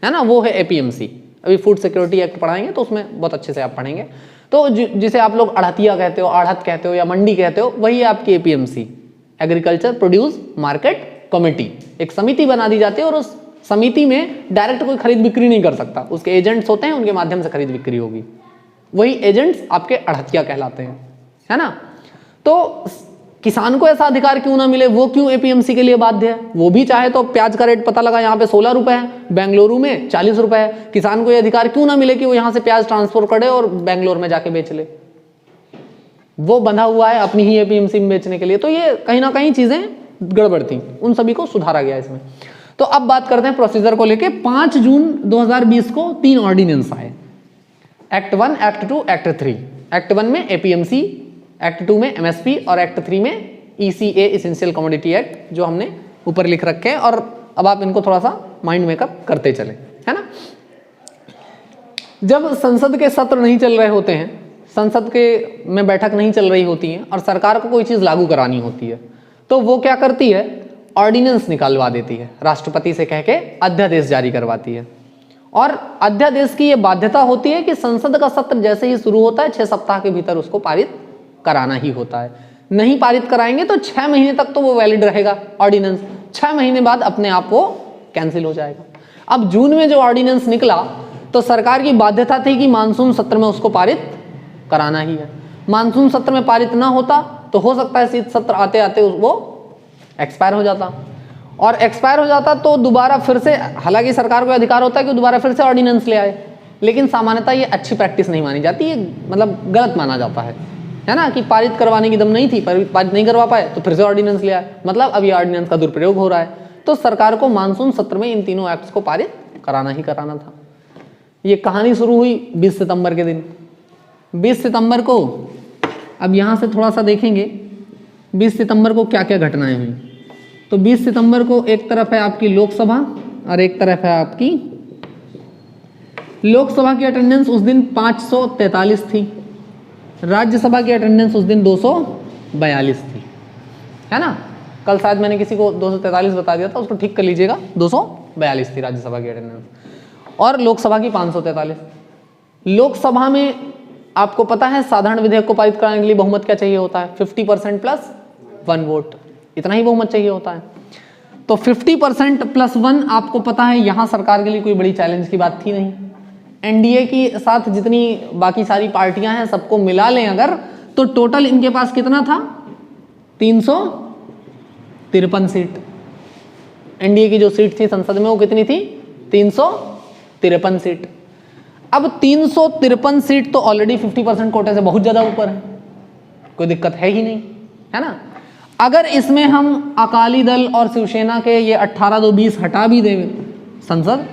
है ना, वो है एपीएमसी। अभी फूड सिक्योरिटी एक्ट पढ़ाएंगे तो उसमें बहुत अच्छे से आप पढ़ेंगे। तो जिसे आप लोग अड़हतिया कहते हो, आढ़त कहते हो या मंडी कहते हो, वही है आपकी APMC, agriculture produce market committee. एक समिति बना दी जाती है और उस समिति में डायरेक्ट कोई खरीद बिक्री नहीं कर सकता, उसके एजेंट्स होते हैं, उनके माध्यम से खरीद बिक्री होगी। वही एजेंट्स आपके अड़हतिया कहलाते हैं, है ना। तो किसान को ऐसा अधिकार क्यों ना मिले? वो क्यों एपीएमसी के लिए बाध्य है? वो भी चाहे तो प्याज का रेट पता लगा यहाँ पे 16 रुपए है, बेंगलुरु में 40 रुपए है। किसान को ये अधिकार क्यों ना मिले कि वो यहाँ से प्याज ट्रांसफर करे और बेंगलोर में जाके बेच ले? वो बंधा हुआ है अपनी ही एपीएमसी में बेचने के लिए। तो ये कहीं ना कहीं चीजें गड़बड़ थी, उन सभी को सुधारा गया इसमें। तो अब बात करते हैं प्रोसीजर को लेके। 5 जून 2020 को 3 ऑर्डिनेंस आए, एक्ट 1, एक्ट 2, एक्ट 3। एक्ट 1 में एपीएमसी, एक्ट 2 में एमएसपी और एक्ट 3 में ईसीए, इसेंशियल कमोडिटी एक्ट, जो हमने ऊपर लिख रखे हैं। और अब आप इनको थोड़ा सा माइंड मेकअप करते चले, है ना। जब संसद के सत्र नहीं चल रहे होते हैं, संसद के में बैठक नहीं चल रही होती है और सरकार को कोई चीज लागू करानी होती है, तो वो क्या करती है? ऑर्डिनेंस निकालवा देती है, राष्ट्रपति से कह के अध्यादेश जारी करवाती है। और अध्यादेश की ये बाध्यता होती है कि संसद का सत्र जैसे ही शुरू होता है 6 सप्ताह के भीतर उसको पारित कराना ही होता है। नहीं पारित कराएंगे तो 6 महीने तक तो वो वैलिड रहेगा ऑर्डिनेंस, 6 महीने बाद अपने आप वो कैंसिल हो जाएगा। अब जून में जो ऑर्डिनेंस निकला तो सरकार की बाध्यता थी कि मानसून सत्र में उसको पारित कराना ही है। मानसून सत्र में पारित ना होता तो हो सकता है शीत सत्र आते आते वो एक्सपायर हो जाता, और एक्सपायर हो जाता तो दोबारा फिर से, हालांकि सरकार को अधिकार होता है कि दोबारा फिर से ऑर्डिनेंस ले आए, लेकिन सामान्यतः ये अच्छी प्रैक्टिस नहीं मानी जाती, ये मतलब गलत माना जाता है ना, कि पारित करवाने की दम नहीं थी, पारित नहीं करवा पाए तो फिर से ऑर्डिनेंस ले आए, मतलब अब ये ऑर्डिनेंस का दुरुपयोग हो रहा है। तो सरकार को मानसून सत्र में इन तीनों एक्ट्स को पारित कराना ही कराना था। ये कहानी शुरू हुई 20 सितंबर के दिन। 20 सितंबर को, अब यहाँ से थोड़ा सा देखेंगे 20 सितंबर को क्या क्या घटनाएं हुई। तो 20 सितंबर को एक तरफ है आपकी लोकसभा और एक तरफ है आपकी, लोकसभा की अटेंडेंस उस दिन 543 थी, राज्यसभा की अटेंडेंस उस दिन 242 थी, है ना। कल शायद मैंने किसी को 243 बता दिया था, उसको ठीक कर लीजिएगा, 242 थी राज्यसभा की अटेंडेंस और लोकसभा की 543। लोकसभा में आपको पता है साधारण विधेयक को पारित कराने के लिए बहुमत क्या चाहिए होता है? 50% प्लस 1 वोट, इतना ही बहुमत चाहिए होता है। तो 50% प्लस 1 आपको पता है यहां सरकार के लिए कोई बड़ी चैलेंज की बात थी नहीं। एनडीए के साथ जितनी बाकी सारी पार्टियां हैं सबको मिला लें अगर, तो टोटल इनके पास कितना था? 353 सीट। एनडीए की जो सीट थी संसद में वो कितनी थी? 353 सीट। अब 353 सीट तो ऑलरेडी 50% कोटे से बहुत ज्यादा ऊपर है, कोई दिक्कत है ही नहीं, है ना। अगर इसमें हम अकाली दल और शिवसेना के ये 18-20 हटा भी दें संसद,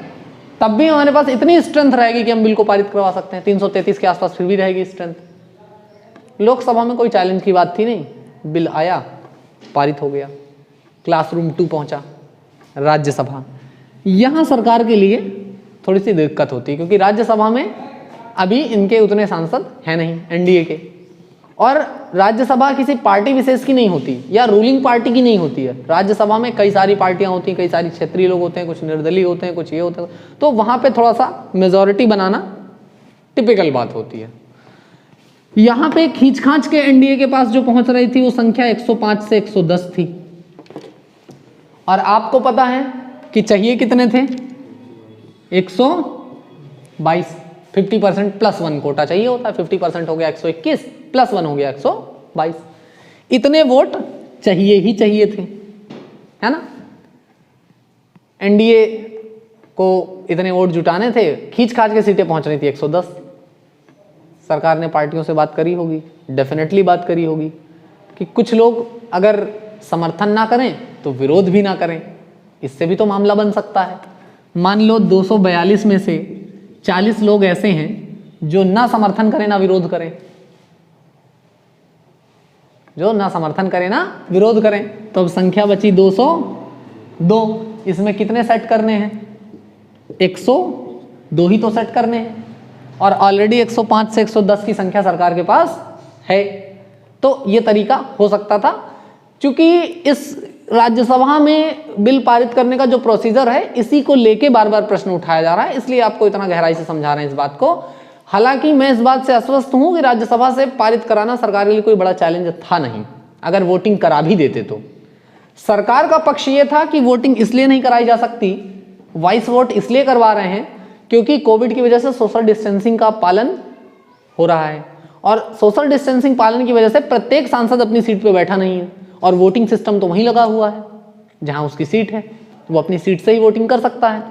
तब भी हमारे पास इतनी स्ट्रेंथ रहेगी कि हम बिल को पारित करवा सकते हैं। 333 के आसपास फिर भी रहेगी स्ट्रेंथ, लोकसभा में कोई चैलेंज की बात थी नहीं, बिल आया, पारित हो गया, क्लासरूम 2 पहुंचा राज्यसभा। यहाँ सरकार के लिए थोड़ी सी दिक्कत होती है क्योंकि राज्यसभा में अभी इनके उतने सांसद हैं नहीं एनडीए के, और राज्यसभा किसी पार्टी विशेष की नहीं होती या रूलिंग पार्टी की नहीं होती है। राज्यसभा में कई सारी पार्टियां होती हैं, कई सारी क्षेत्रीय लोग होते हैं, कुछ निर्दलीय होते हैं, कुछ ये होते हैं, तो वहां पे थोड़ा सा मेजॉरिटी बनाना टिपिकल बात होती है। यहां पे खींचखांच के एनडीए के पास जो पहुंच रही थी वो संख्या 105 से 110 थी, और आपको पता है कि चाहिए कितने थे, 122। 50% +1 कोटा चाहिए होता है, 50% हो गया 121, +1 हो गया 122। इतने वोट चाहिए ही चाहिए थे, है ना। एनडीए को इतने वोट जुटाने थे, खींच खाच के सीटें पहुंच रही थी 110। सरकार ने पार्टियों से बात करी होगी, डेफिनेटली बात करी होगी कि कुछ लोग अगर समर्थन ना करें तो विरोध भी ना करें, इससे भी तो मामला बन सकता है। मान लो 242 में से 40 लोग ऐसे हैं जो ना समर्थन करें ना विरोध करें, जो ना समर्थन करें ना विरोध करें, तो अब संख्या बची 202। इसमें कितने सेट करने हैं, 102 ही तो सेट करने हैं, और ऑलरेडी 105 से 110 की संख्या सरकार के पास है। तो ये तरीका हो सकता था, क्योंकि इस राज्यसभा में बिल पारित करने का जो प्रोसीजर है इसी को लेके बार बार प्रश्न उठाया जा रहा है, इसलिए आपको इतना गहराई से समझा रहे हैं इस बात को। हालांकि मैं इस बात से आश्वस्त हूं कि राज्यसभा से पारित कराना सरकार के लिए कोई बड़ा चैलेंज था नहीं, अगर वोटिंग करा भी देते तो। सरकार का पक्ष यह था कि वोटिंग इसलिए नहीं कराई जा सकती, वॉइस वोट इसलिए करवा रहे हैं क्योंकि कोविड की वजह से सोशल डिस्टेंसिंग का पालन हो रहा है, और सोशल डिस्टेंसिंग पालन की वजह से प्रत्येक सांसद अपनी सीट पर बैठा नहीं है, और वोटिंग सिस्टम तो वहीं लगा हुआ है जहां उसकी सीट है, वो अपनी सीट से ही वोटिंग कर सकता है।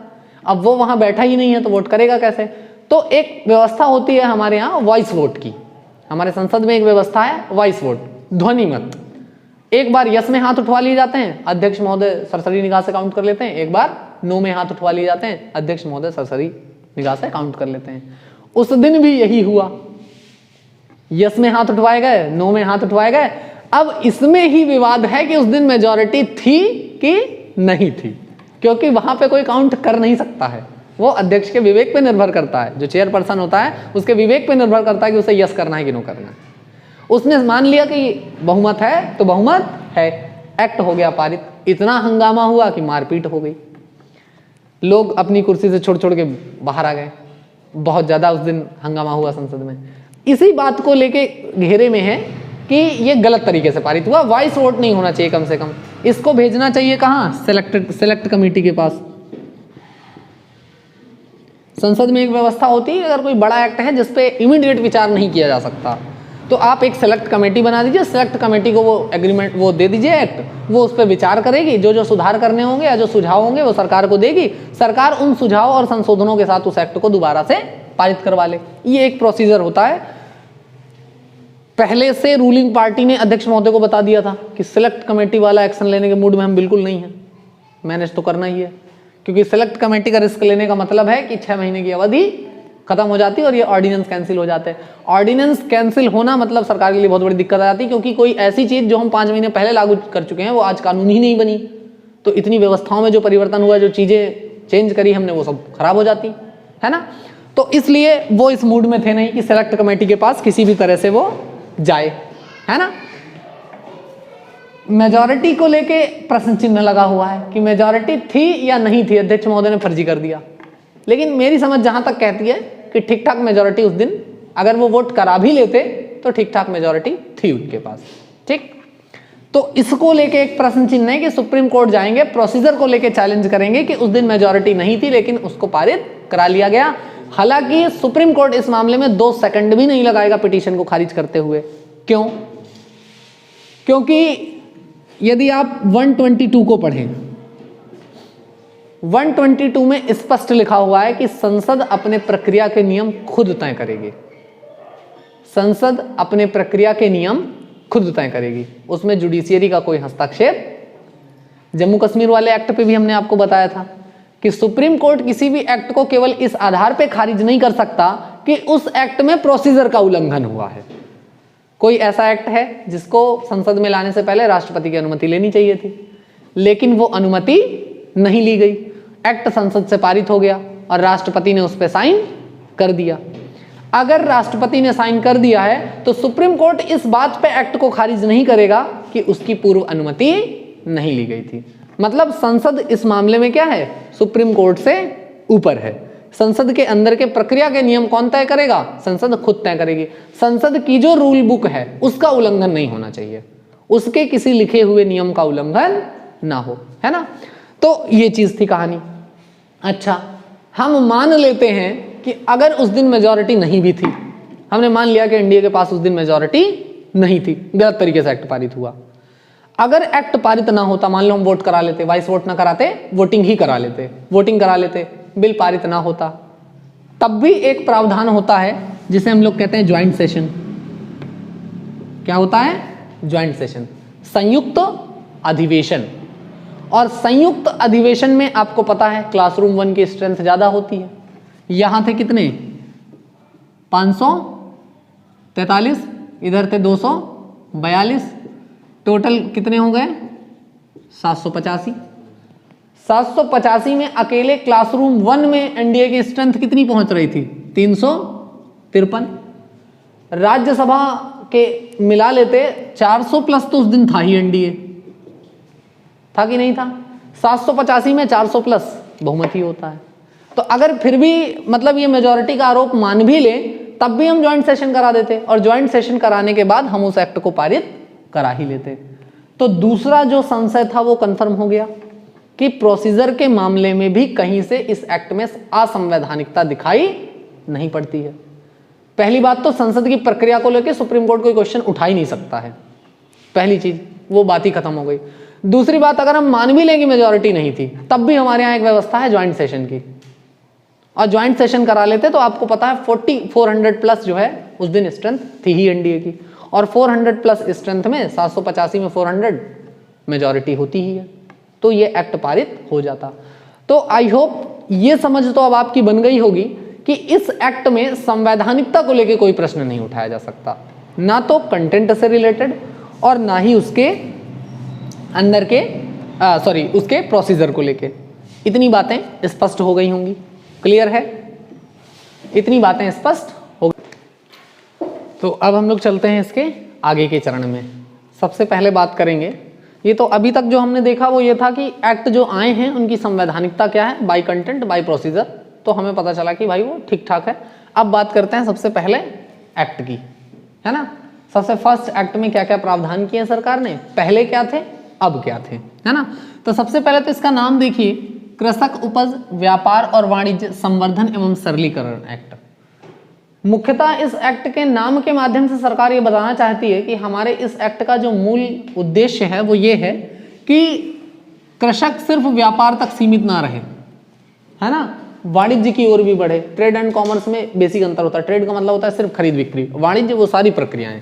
अब वो वहां बैठा ही नहीं है तो वोट करेगा कैसे। तो एक व्यवस्था होती है हमारे यहाँ वॉइस वोट की, हमारे संसद में एक व्यवस्था है वॉइस वोट, ध्वनि मत। एक बार यस में हाथ उठवा लिए जाते हैं, अध्यक्ष महोदय सरसरी निगाह से काउंट कर लेते हैं, एक बार नो में हाथ उठवा लिए जाते हैं, अध्यक्ष महोदय सरसरी निगाह से काउंट कर लेते हैं। उस दिन भी यही हुआ, यस में हाथ उठवाए गए, नो में हाथ उठवाए गए। अब इसमें ही विवाद है कि उस दिन मेजॉरिटी थी कि नहीं थी, क्योंकि वहां पे कोई काउंट कर नहीं सकता है, वो अध्यक्ष के विवेक पे निर्भर करता है, जो चेयरपर्सन होता है उसके विवेक पे निर्भर करता है कि उसे यस करना है कि नो करना है। उसने मान लिया कि बहुमत है तो बहुमत है, एक्ट हो गया पारित। इतना हंगामा हुआ कि मारपीट हो गई, लोग अपनी कुर्सी से छोड़ छोड़ के बाहर आ गए, बहुत ज्यादा उस दिन हंगामा हुआ संसद में। इसी बात को लेके घेरे में है कि ये गलत तरीके से पारित हुआ, वॉइस वोट नहीं होना चाहिए, कम से कम इसको भेजना चाहिए कहां, सेलेक्ट कमेटी के पास। संसद में एक व्यवस्था होती है, अगर कोई बड़ा एक्ट है जिसपे इमीडिएट विचार नहीं किया जा सकता तो आप एक सेलेक्ट कमेटी बना दीजिए, सेलेक्ट कमेटी को वो एग्रीमेंट वो दे दीजिए एक्ट, वो उस पर विचार करेगी, जो जो सुधार करने होंगे या जो सुझाव होंगे वो सरकार को देगी, सरकार उन सुझाव और संशोधनों के साथ उस एक्ट को दोबारा से पारित करवा ले। ये एक प्रोसीजर होता है। पहले से रूलिंग पार्टी ने अध्यक्ष महोदय को बता दिया था कि सिलेक्ट कमेटी वाला एक्शन लेने के मूड में हम बिल्कुल नहीं है, मैनेज तो करना ही है, क्योंकि सिलेक्ट कमेटी का रिस्क लेने का मतलब है कि 6 महीने की अवधि खत्म हो जाती है और ये ऑर्डिनेंस कैंसिल हो जाते हैं। ऑर्डिनेंस कैंसिल होना मतलब सरकार के लिए बहुत बड़ी दिक्कत आ जाती है, क्योंकि कोई ऐसी चीज जो हम 5 महीने पहले लागू कर चुके हैं वो आज कानून ही नहीं बनी, तो इतनी व्यवस्थाओं में जो परिवर्तन हुआ, जो चीजें चेंज करी हमने, वो सब खराब हो जाती है ना। तो इसलिए वो इस मूड में थे नहीं कि सेलेक्ट कमेटी के पास किसी भी तरह से वो जाए, है ना। मेजॉरिटी को लेके प्रश्न चिन्ह लगा हुआ है कि मेजॉरिटी थी या नहीं थी, अध्यक्ष महोदय ने फर्जी कर दिया। लेकिन मेरी समझ जहां तक कहती है कि ठीक ठाक मेजॉरिटी उस दिन, अगर वो वोट करा भी लेते तो ठीक ठाक मेजॉरिटी थी उनके पास, ठीक। तो इसको लेके एक प्रश्न चिन्ह है कि सुप्रीम कोर्ट जाएंगे, प्रोसीजर को लेके चैलेंज करेंगे कि उस दिन मेजॉरिटी नहीं थी लेकिन उसको पारित करा लिया गया। हालांकि सुप्रीम कोर्ट इस मामले में 2 सेकंड भी नहीं लगाएगा पिटीशन को खारिज करते हुए। क्यों? क्योंकि यदि आप 122 को पढ़ें, 122 में स्पष्ट लिखा हुआ है कि संसद अपने प्रक्रिया के नियम खुद तय करेगी। संसद अपने प्रक्रिया के नियम खुद तय करेगी, उसमें जुडिशियरी का कोई हस्तक्षेप। जम्मू कश्मीर वाले एक्ट पे भी हमने आपको बताया था कि सुप्रीम कोर्ट किसी भी एक्ट को केवल इस आधार पे खारिज नहीं कर सकता कि उस एक्ट में प्रोसीजर का उल्लंघन हुआ है। कोई ऐसा एक्ट है जिसको संसद में लाने से पहले राष्ट्रपति की अनुमति लेनी चाहिए थी, लेकिन वो अनुमति नहीं ली गई। एक्ट संसद से पारित हो गया और राष्ट्रपति ने उस पर साइन कर दिया। अगर राष्ट्रपति ने साइन कर दिया है तो सुप्रीम कोर्ट इस बात पे एक्ट को खारिज नहीं करेगा कि उसकी पूर्व अनुमति नहीं ली गई थी। मतलब संसद इस मामले में क्या है, सुप्रीम कोर्ट से ऊपर है। संसद के अंदर के प्रक्रिया के नियम कौन तय करेगा, संसद खुद तय करेगी। संसद की जो रूल बुक है उसका उल्लंघन नहीं होना चाहिए, उसके किसी लिखे हुए नियम का उल्लंघन ना हो, है ना। तो ये चीज थी कहानी। अच्छा, हम मान लेते हैं कि अगर उस दिन मेजॉरिटी नहीं भी थी, हमने मान लिया कि एनडीए के पास उस दिन मेजॉरिटी नहीं थी, गलत तरीके से एक्ट पारित हुआ। अगर एक्ट पारित ना होता, मान लो हम वोट करा लेते, वाइस वोट ना कराते, वोटिंग ही करा लेते, वोटिंग करा लेते, बिल पारित ना होता, तब भी एक प्रावधान होता है जिसे हम लोग कहते हैं ज्वाइंट सेशन। क्या होता है, ज्वाइंट सेशन, संयुक्त अधिवेशन। और संयुक्त अधिवेशन में आपको पता है क्लासरूम 1 की स्ट्रेंथ ज्यादा होती है। यहां थे कितने, 543, इधर थे 242, टोटल कितने हो गए, 785। 785 में अकेले क्लासरूम 1 में एनडीए की स्ट्रेंथ कितनी पहुंच रही थी, 353। राज्यसभा के मिला लेते 400 प्लस, तो उस दिन था ही एनडीए, था कि नहीं था। 785 में 400 प्लस बहुमत ही होता है। तो अगर फिर भी मतलब ये मेजॉरिटी का आरोप मान भी ले, तब भी हम ज्वाइंट सेशन करा देते, और ज्वाइंट सेशन कराने के बाद हम उस एक्ट को पारित करा ही लेते। तो दूसरा जो संशय था वो कंफर्म हो गया कि प्रोसीजर के मामले में भी कहीं से इस एक्ट में असंवैधानिकता दिखाई नहीं पड़ती है। पहली बात तो संसद की प्रक्रिया को लेकर सुप्रीम कोर्ट कोई क्वेश्चन उठा ही नहीं सकता है, पहली चीज, वो बात ही खत्म हो गई। दूसरी बात, अगर हम मान भी लें कि मेजॉरिटी नहीं थी, तब भी हमारे यहाँ एक व्यवस्था है ज्वाइंट सेशन की, और ज्वाइंट सेशन करा लेते तो आपको पता है 400 प्लस जो है उस दिन स्ट्रेंथ थी ही एनडीए की, और 400 प्लस स्ट्रेंथ में 785 में 400 मेजॉरिटी होती ही है, तो ये एक्ट पारित हो जाता। तो आई होप ये समझ तो अब आपकी बन गई होगी कि इस एक्ट में संवैधानिकता को लेकर कोई प्रश्न नहीं उठाया जा सकता, ना तो कंटेंट से रिलेटेड और ना ही उसके अंदर के उसके प्रोसीजर को लेके। इतनी बातें स्पष्ट हो गई होंगी, क्लियर है, इतनी बातें स्पष्ट हो गई। तो अब हम लोग चलते हैं इसके आगे के चरण में। सबसे पहले बात करेंगे, ये तो अभी तक जो हमने देखा वो ये था कि एक्ट जो आए हैं उनकी संवैधानिकता क्या है, बाय कंटेंट बाय प्रोसीजर, तो हमें पता चला कि भाई वो ठीक ठाक है। अब बात करते हैं सबसे पहले एक्ट की, है ना। सबसे फर्स्ट एक्ट में क्या क्या प्रावधान किए सरकार ने, पहले क्या थे अब क्या थे, है ना। तो सबसे पहले तो इसका नाम देखिए, कृषक उपज व्यापार और वाणिज्य संवर्धन एवं सरलीकरण एक्ट। मुख्यतः इस एक्ट के नाम के माध्यम से सरकार ये बताना चाहती है कि हमारे इस एक्ट का जो मूल उद्देश्य है वो ये है कि कृषक सिर्फ व्यापार तक सीमित ना रहे, है ना, वाणिज्य की ओर भी बढ़े। ट्रेड एंड कॉमर्स में बेसिक अंतर होता है, ट्रेड का मतलब होता है सिर्फ खरीद बिक्री, वाणिज्य वो सारी प्रक्रियाएं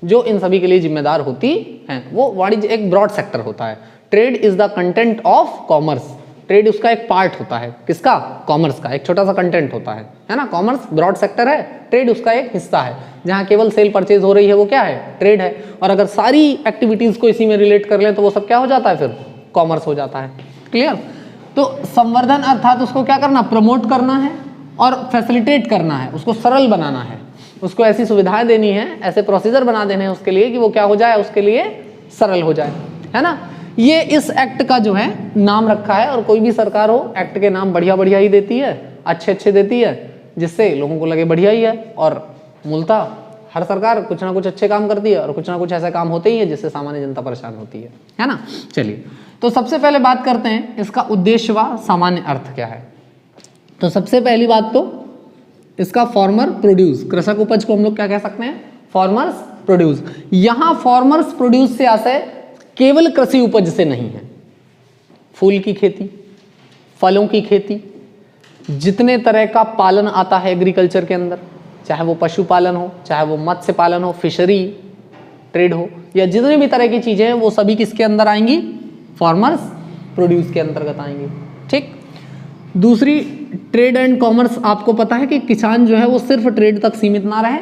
जो इन सभी के लिए जिम्मेदार होती हैं, वो वाणिज्य एक ब्रॉड सेक्टर होता है। Trade is the content of commerce, trade उसका एक पार्ट होता है, किसका, कॉमर्स का एक छोटा सा कंटेंट होता है ना। कॉमर्स ब्रॉड सेक्टर है, ट्रेड उसका एक हिस्सा है, जहां केवल सेल परचेज हो रही है वो क्या है, ट्रेड है। और अगर सारी एक्टिविटीज को इसी में रिलेट कर ले तो वो सब क्या हो जाता है, फिर कॉमर्स हो जाता है, क्लियर। तो संवर्धन अर्थात उसको क्या करना, प्रमोट करना है और फैसिलिटेट करना है, उसको सरल बनाना है, उसको ऐसी सुविधाएं देनी है, ऐसे प्रोसीजर बना देने हैं उसके लिए कि वो क्या हो जाए, उसके लिए सरल हो जाए, है ना। ये इस एक्ट का जो है नाम रखा है, और कोई भी सरकार हो एक्ट के नाम बढ़िया बढ़िया ही देती है, अच्छे अच्छे देती है, जिससे लोगों को लगे बढ़िया ही है। और मूलतः हर सरकार कुछ ना कुछ अच्छे काम करती है और कुछ ना कुछ ऐसे काम होते ही है जिससे सामान्य जनता परेशान होती है ना। चलिए, तो सबसे पहले बात करते हैं इसका उद्देश्य व सामान्य अर्थ क्या है। तो सबसे पहली बात तो इसका फार्मर प्रोड्यूस, कृषक उपज को हम लोग क्या कह सकते हैं, फार्मर्स प्रोड्यूस। यहां फार्मर्स प्रोड्यूस से आशय केवल कृषि उपज से नहीं है, फूल की खेती, फलों की खेती, जितने तरह का पालन आता है एग्रीकल्चर के अंदर, चाहे वो पशुपालन हो, चाहे वो मत्स्य पालन हो, फिशरी ट्रेड हो, या जितने भी तरह की चीजें हैं वो सभी किसके अंदर आएंगी, फार्मर्स प्रोड्यूस के अंतर्गत आएंगी, ठीक। दूसरी, ट्रेड एंड कॉमर्स, आपको पता है कि किसान जो है वो सिर्फ ट्रेड तक सीमित ना रहे,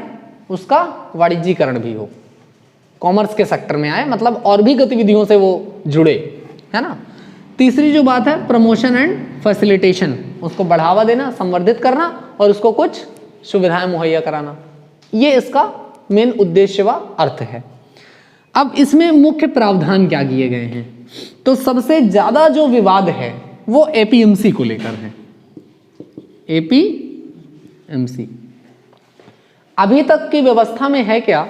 उसका वाणिज्यीकरण भी हो, कॉमर्स के सेक्टर में आए, मतलब और भी गतिविधियों से वो जुड़े, है ना। तीसरी जो बात है प्रमोशन एंड फैसिलिटेशन, उसको बढ़ावा देना, संवर्धित करना और उसको कुछ सुविधाएं मुहैया कराना, ये इसका मेन उद्देश्य व अर्थ है। अब इसमें मुख्य प्रावधान क्या किए गए हैं, तो सबसे ज्यादा जो विवाद है वो एपीएमसी को लेकर है। एपीएमसी अभी तक की व्यवस्था में है क्या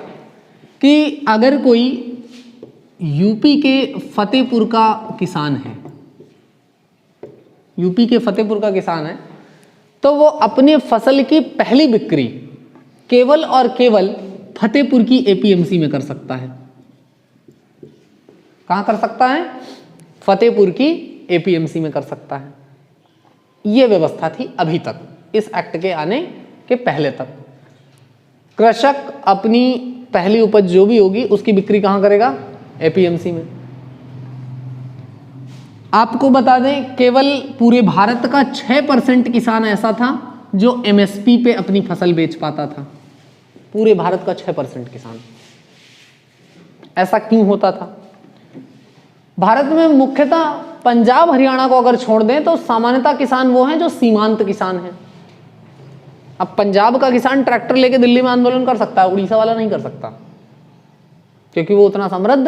कि अगर कोई यूपी के फतेहपुर का किसान है, यूपी के फतेहपुर का किसान है, तो वो अपने फसल की पहली बिक्री केवल और केवल फतेहपुर की एपीएमसी में कर सकता है। कहां कर सकता है? फतेहपुर की एपीएमसी में कर सकता है। यह व्यवस्था थी अभी तक, इस एक्ट के आने के पहले तक। कृषक अपनी पहली उपज जो भी होगी उसकी बिक्री कहां करेगा? एपीएमसी में। आपको बता दें केवल पूरे भारत का 6% किसान ऐसा था जो एमएसपी पे अपनी फसल बेच पाता था। पूरे भारत का 6% किसान। ऐसा क्यों होता था? भारत में मुख्यतः पंजाब हरियाणा को अगर छोड़ दें तो सामान्यतः किसान वो हैं जो सीमांत किसान हैं। अब पंजाब का किसान ट्रैक्टर लेके दिल्ली में आंदोलन कर सकता है, उड़ीसा वाला नहीं कर सकता, क्योंकि वो उतना समृद्ध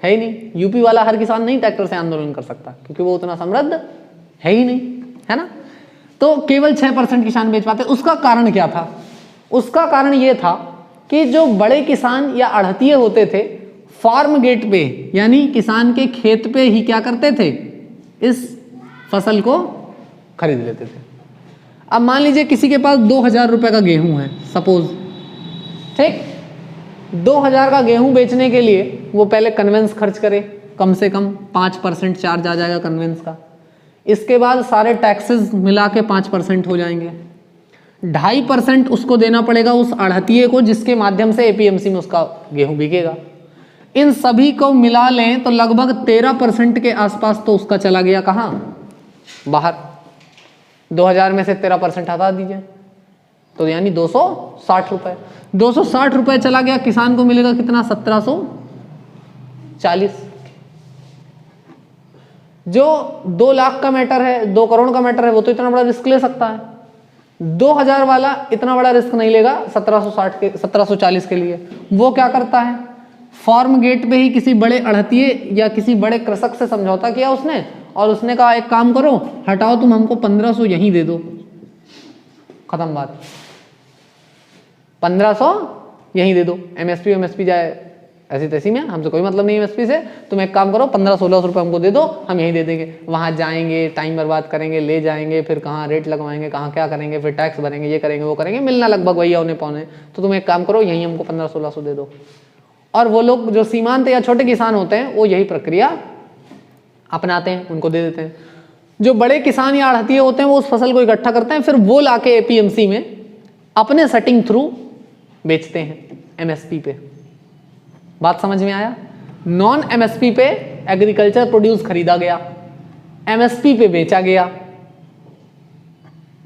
है ही नहीं। यूपी वाला हर किसान नहीं ट्रैक्टर से आंदोलन कर सकता, क्योंकि वो उतना समृद्ध है ही नहीं, है ना। तो केवल 6% किसान बेच पाते। उसका कारण क्या था? उसका कारण ये था कि जो बड़े किसान या अड़हतिये होते थे, फार्म गेट पे यानी किसान के खेत पे ही क्या करते थे? इस फसल को खरीद लेते थे। अब मान लीजिए किसी के पास 2000 रुपए का गेहूं है, सपोज, ठीक। 2000 का गेहूं बेचने के लिए वो पहले कन्वेंस खर्च करे, कम से कम 5% चार्ज आ जाएगा कन्वेंस का। इसके बाद सारे टैक्सेस मिला के 5% हो जाएंगे। 2.5% उसको देना पड़ेगा उस अड़हतिये को, जिसके माध्यम से एपीएमसी में उसका गेहूं बिकेगा। इन सभी को मिला लें तो लगभग 13% के आसपास तो उसका चला गया कहाँ? बाहर। 2000 में से 13% हटा दीजिए तो यानी 260 रुपए। 260 रुपए चला गया, किसान को मिलेगा कितना? 1740। जो 2 लाख का मैटर है, 2 करोड़ का मैटर है, वो तो इतना बड़ा रिस्क ले सकता है। 2000 वाला इतना बड़ा रिस्क नहीं लेगा 1740 के लिए। वो क्या करता है? फार्म गेट पे ही किसी बड़े अड़हतिये या किसी बड़े कृषक से समझौता किया उसने, और उसने कहा एक काम करो, हटाओ तुम हमको 1500 यहीं दे दो, खत्म बात। 1500 यहीं दे दो, एमएसपी जाए ऐसी तैसी में, हमसे कोई मतलब नहीं एमएसपी से। तुम एक काम करो 1500-1600 रुपये हमको दे दो, हम यहीं दे देंगे। वहां जाएंगे, टाइम बर्बाद करेंगे, ले जाएंगे, फिर कहाँ रेट लगवाएंगे, कहाँ क्या करेंगे, फिर टैक्स भरेंगे, ये करेंगे वो करेंगे, मिलना लगभग वही औने पौने। तो तुम एक काम करो, यहीं हमको 1500-1600 दे दो। और वो लोग जो सीमांत या छोटे किसान होते हैं वो यही प्रक्रिया अपनाते हैं, उनको दे देते हैं। जो बड़े किसान या अड़हतिये होते हैं वो उस फसल को इकट्ठा करते हैं, फिर वो लाके एपीएमसी में अपने सेटिंग थ्रू बेचते हैं एमएसपी पे। बात समझ में आया? नॉन एमएसपी पे एग्रीकल्चर प्रोड्यूस खरीदा गया, एमएसपी पे बेचा गया।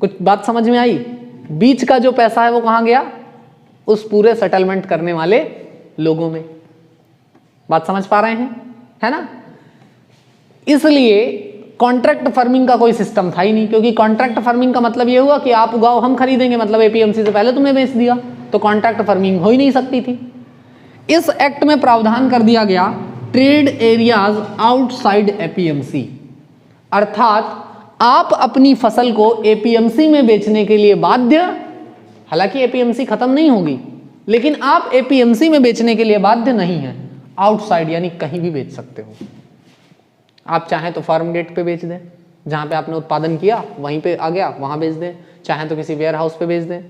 कुछ बात समझ में आई? बीच का जो पैसा है वो कहां गया? उस पूरे सेटलमेंट करने वाले लोगों में। बात समझ पा रहे हैं, है ना। इसलिए कॉन्ट्रैक्ट फार्मिंग का कोई सिस्टम था ही नहीं, क्योंकि कॉन्ट्रैक्ट फार्मिंग का मतलब यह हुआ कि आप उगाओ हम खरीदेंगे, मतलब एपीएमसी से पहले तुमने बेच दिया, तो कॉन्ट्रैक्ट फार्मिंग हो ही नहीं सकती थी। इस एक्ट में प्रावधान कर दिया गया ट्रेड एरियाज आउटसाइड एपीएमसी, अर्थात आप अपनी फसल को एपीएमसी में बेचने के लिए बाध्य, हालांकि एपीएमसी खत्म नहीं होगी, लेकिन आप एपीएमसी में बेचने के लिए बाध्य नहीं है। आउटसाइड यानी कहीं भी बेच सकते हो। आप चाहें तो फार्म गेट पे बेच दें, जहां पे आपने उत्पादन किया वहीं पे आ गया, वहां बेच दें। चाहें तो किसी वेयर हाउस पे बेच दें।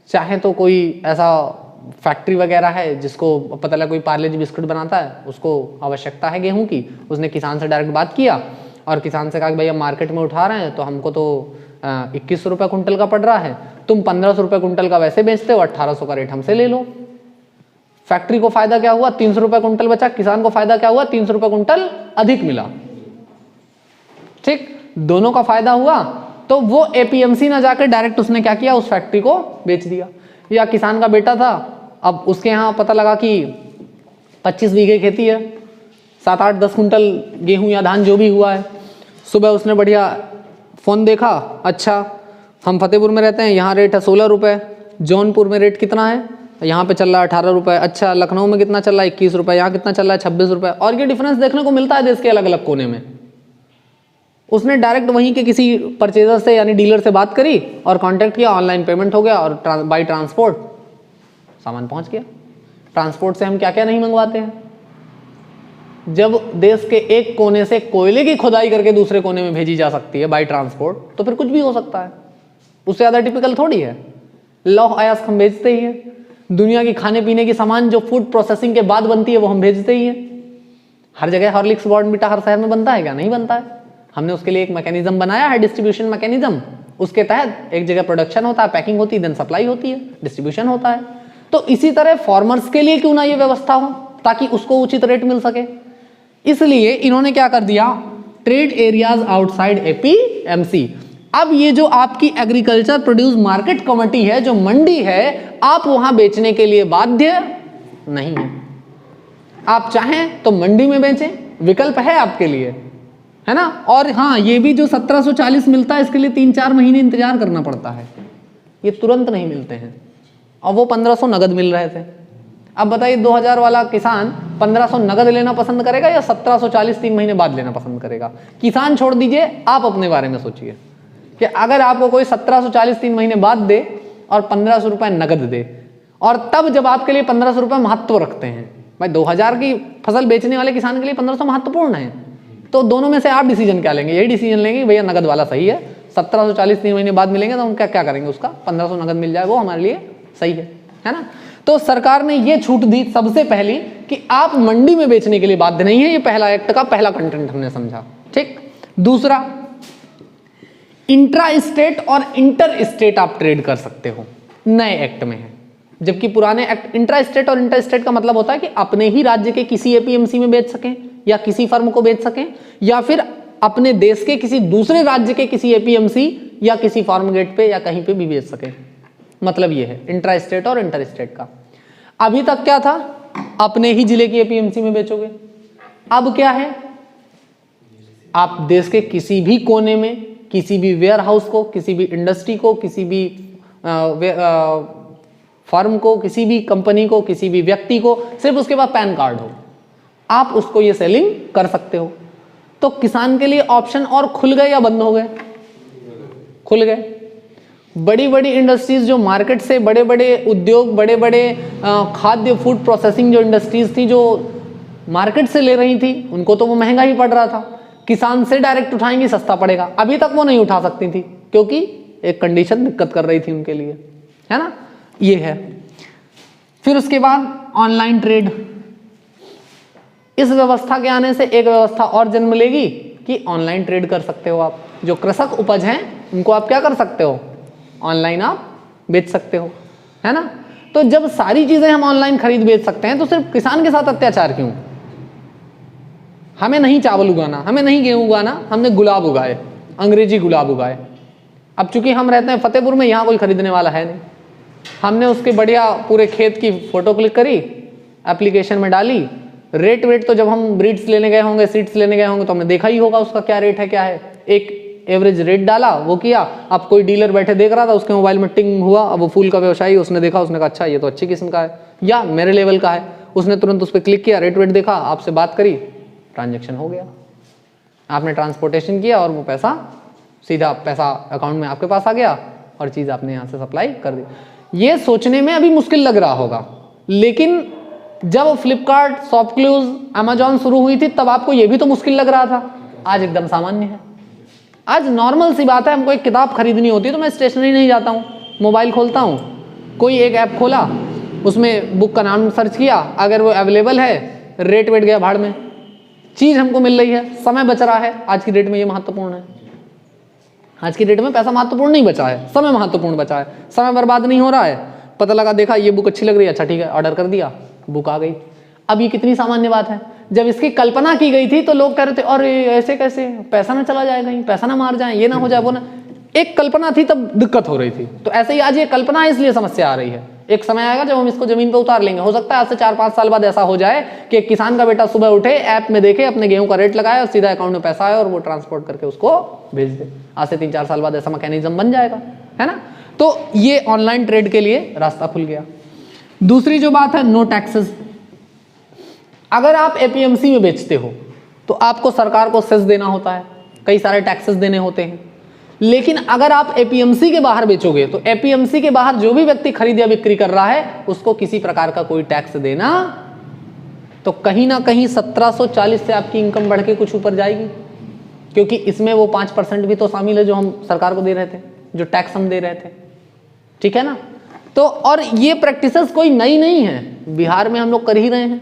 चाहें तो कोई ऐसा फैक्ट्री वगैरह है जिसको पता लगा कोई पार्ले जी बिस्कुट बनाता है, उसको आवश्यकता है गेहूं की, उसने किसान से डायरेक्ट बात किया और किसान से कहा कि भाई हम मार्केट में उठा रहे हैं तो हमको तो 2100 रुपये कुंटल का पड़ रहा है, तुम 1500 रुपये कुंटल का वैसे बेचते हो, 1800 का रेट हमसे ले लो। फैक्ट्री को फायदा क्या हुआ? 300 रुपये कुंटल बचा। किसान को फायदा क्या हुआ? 300 रुपये कुंटल अधिक मिला। ठीक, दोनों का फायदा हुआ। तो वो एपीएमसी ना जाकर डायरेक्ट उसने क्या किया? उस फैक्ट्री को बेच दिया। या किसान का बेटा था, अब उसके यहाँ पता लगा कि 25 बीघे खेती है, 7-8-10 कुंटल गेहूं या धान जो भी हुआ है। सुबह उसने बढ़िया फ़ोन देखा, अच्छा हम फतेहपुर में रहते हैं, यहाँ रेट है 16 रुपये, जौनपुर में रेट कितना है, यहाँ पे चल रहा है 18 रुपये, अच्छा लखनऊ में कितना चल रहा है 21 रुपये, यहाँ कितना चल रहा है 26 रुपये। और ये डिफरेंस देखने को मिलता है देश के अलग अलग कोने में। उसने डायरेक्ट वहीं के किसी परचेजर से यानी डीलर से बात करी और कांटेक्ट किया, ऑनलाइन पेमेंट हो गया और बाई ट्रांसपोर्ट सामान पहुंच गया। ट्रांसपोर्ट से हम क्या क्या नहीं मंगवाते हैं। जब देश के एक कोने से कोयले की खुदाई करके दूसरे कोने में भेजी जा सकती है बाई ट्रांसपोर्ट, तो फिर कुछ भी हो सकता है, उससे ज़्यादा टिपिकल थोड़ी है। लौह अयस्क हम भेजते ही हैं, दुनिया की खाने पीने की सामान जो फूड प्रोसेसिंग के बाद बनती है वो हम भेजते ही हैं। हर जगह हॉर्लिक्स बॉर्नविटा हर शहर में बनता है क्या? नहीं बनता है। हमने उसके लिए एक मैकेनिज्म बनाया है, डिस्ट्रीब्यूशन मैकेनिज्म। उसके तहत एक जगह प्रोडक्शन होता है, पैकिंग होती है, देन सप्लाई होती है, डिस्ट्रीब्यूशन होता है। तो इसी तरह फार्मर्स के लिए क्यों ना ये व्यवस्था हो ताकि उसको उचित रेट मिल सके। इसलिए इन्होंने क्या कर दिया, ट्रेड एरियाज आउटसाइड एपीएमसी। अब ये जो आपकी एग्रीकल्चर प्रोड्यूस मार्केट कमेटी है, जो मंडी है, आप वहां बेचने के लिए बाध्य नहीं है। आप चाहें तो मंडी में बेचें, विकल्प है आपके लिए, है ना। और हाँ, ये भी जो 1740 मिलता है इसके लिए 3-4 महीने इंतजार करना पड़ता है, ये तुरंत नहीं मिलते हैं। और वो 1500 नगद मिल रहे थे। अब बताइए 2000 वाला किसान 1500 नगद लेना पसंद करेगा या 1740 3 महीने बाद लेना पसंद करेगा? किसान छोड़ दीजिए, आप अपने बारे में सोचिए कि अगर आपको कोई 1740 3 महीने बाद दे और 1500 रुपए नगद दे, और तब जब आपके लिए 1500 रुपए महत्व रखते हैं, भाई 2000 की फसल बेचने वाले किसान के लिए 1500 महत्वपूर्ण है, तो दोनों में से आप डिसीजन क्या लेंगे? यही डिसीजन लेंगे भैया नगद वाला सही है, 1740 3 महीने बाद मिलेंगे तो हम क्या क्या करेंगे, उसका 1500 नगद मिल जाए वो हमारे लिए सही है ना। तो सरकार ने ये छूट दी सबसे पहली कि आप मंडी में बेचने के लिए बाध्य नहीं है। ये पहला एक्ट का पहला कंटेंट हमने समझा, ठीक। दूसरा, इंट्रा स्टेट और इंटर स्टेट आप ट्रेड कर सकते हो, नए एक्ट में है। जबकि पुराने एक्ट, इंट्रा स्टेट और इंटर स्टेट का मतलब होता है कि अपने ही राज्य के किसी एपीएमसी में बेच सकें या किसी फर्म को बेच सकें, या फिर अपने देश के किसी दूसरे राज्य के किसी एपीएमसी या किसी फार्म गेट पे या कहीं पे भी बेच सकें। मतलब ये है इंट्रा स्टेट और इंटर स्टेट का। अभी तक क्या था, अपने ही जिले की एपीएमसी में बेचोगे। अब क्या है, आप देश के किसी भी कोने में किसी भी वेयर हाउस को, किसी भी इंडस्ट्री को, किसी भी फर्म को, किसी भी कंपनी को, किसी भी व्यक्ति को, सिर्फ उसके पास पैन कार्ड हो, आप उसको ये सेलिंग कर सकते हो। तो किसान के लिए ऑप्शन और खुल गए या बंद हो गए? खुल गए। बड़ी बड़ी इंडस्ट्रीज जो मार्केट से, बड़े बड़े उद्योग, बड़े बड़े खाद्य फूड प्रोसेसिंग जो इंडस्ट्रीज थी जो मार्केट से ले रही थी, उनको तो वो महंगा ही पड़ रहा था। किसान से डायरेक्ट उठाएंगी, सस्ता पड़ेगा। अभी तक वो नहीं उठा सकती थी क्योंकि एक कंडीशन दिक्कत कर रही थी उनके लिए, है ना। ये है। फिर उसके बाद ऑनलाइन ट्रेड। इस व्यवस्था के आने से एक व्यवस्था और जन्म लेगी कि ऑनलाइन ट्रेड कर सकते हो आप। जो कृषक उपज हैं उनको आप क्या कर सकते हो, ऑनलाइन आप बेच सकते हो, है ना। तो जब सारी चीजें हम ऑनलाइन खरीद बेच सकते हैं तो सिर्फ किसान के साथ अत्याचार क्यों? हमें नहीं चावल उगाना, हमें नहीं गेहूं उगाना, हमने गुलाब उगाए, अंग्रेजी गुलाब उगाए। अब चूंकि हम रहते हैं फतेहपुर में, यहाँ कोई खरीदने वाला है नहीं, हमने उसके बढ़िया पूरे खेत की फोटो क्लिक करी, एप्लीकेशन में डाली, रेट वेट तो जब हम ब्रीड्स लेने गए होंगे, सीड्स लेने गए होंगे तो हमने देखा ही होगा उसका क्या रेट है, क्या है। एक एवरेज रेट डाला, वो किया। अब कोई डीलर बैठे देख रहा था, उसके मोबाइल में टिंग हुआ, अब वो फूल का व्यवसायी, उसने देखा, उसने कहा अच्छा ये तो अच्छी किस्म का है या मेरे लेवल का है, उसने तुरंत उस पर क्लिक किया, रेट वेट देखा, आपसे बात करी, ट्रांजेक्शन हो गया। आपने ट्रांसपोर्टेशन किया और वो पैसा सीधा पैसा अकाउंट में आपके पास आ गया और चीज़ आपने यहाँ से सप्लाई कर दी। ये सोचने में अभी मुश्किल लग रहा होगा, लेकिन जब फ्लिपकार्ट, शॉपक्लूज, अमेजॉन शुरू हुई थी तब आपको ये भी तो मुश्किल लग रहा था। आज एकदम सामान्य है। आज नॉर्मल सी बात है, हमको एक किताब खरीदनी होती है तो मैं स्टेशनरी नहीं जाता हूँ, मोबाइल खोलता हूँ, कोई एक ऐप खोला, उसमें बुक का नाम सर्च किया, अगर वो अवेलेबल है, रेट वेट गया भाड़ में, चीज़ हमको मिल रही है, समय बच रहा है। आज की डेट में ये महत्वपूर्ण है। आज की डेट में पैसा महत्वपूर्ण नहीं बचा है, समय महत्वपूर्ण बचा है। समय बर्बाद नहीं हो रहा है, पता लगा, देखा ये बुक अच्छी लग रही है, अच्छा ठीक है, ऑर्डर कर दिया, बुक आ गई। अब ये कितनी सामान्य बात है। जब इसकी कल्पना की गई थी तो लोग कह रहे थे अरे ऐसे कैसे, पैसा ना चला जाए कहीं, पैसा ना मार जाए, ये ना हो जाए, वो ना। एक कल्पना थी तब दिक्कत हो रही थी, तो ऐसे ही आज ये कल्पना है इसलिए समस्या आ रही है। एक समय आएगा जब हम इसको जमीन पे उतार लेंगे। हो सकता है आज से 4-5 साल बाद ऐसा हो जाए कि एक किसान का बेटा सुबह उठे, ऐप में देखे, अपने गेहूं का रेट लगाए और सीधा अकाउंट में पैसा आए और वो ट्रांसपोर्ट करके उसको भेज दे। आज से 3-4 साल बाद ऐसा मैकेनिज्म बन जाएगा, है ना। तो ये ऑनलाइन ट्रेड के लिए रास्ता खुल गया। दूसरी जो बात है, नो टैक्सेस। अगर आप एपीएमसी में बेचते हो तो आपको सरकार को सेस देना होता है, कई सारे टैक्सेस देने होते हैं। लेकिन अगर आप एपीएमसी के बाहर बेचोगे तो एपीएमसी के बाहर जो भी व्यक्ति खरीद या बिक्री कर रहा है उसको किसी प्रकार का कोई टैक्स देना, तो कहीं ना कहीं 1740 से आपकी इनकम बढ़ के कुछ ऊपर जाएगी, क्योंकि इसमें वो 5% भी तो शामिल है जो हम सरकार को दे रहे थे, जो टैक्स हम दे रहे थे, ठीक है ना। तो और ये प्रैक्टिसेस कोई नई नहीं है, बिहार में हम लोग कर ही रहे हैं,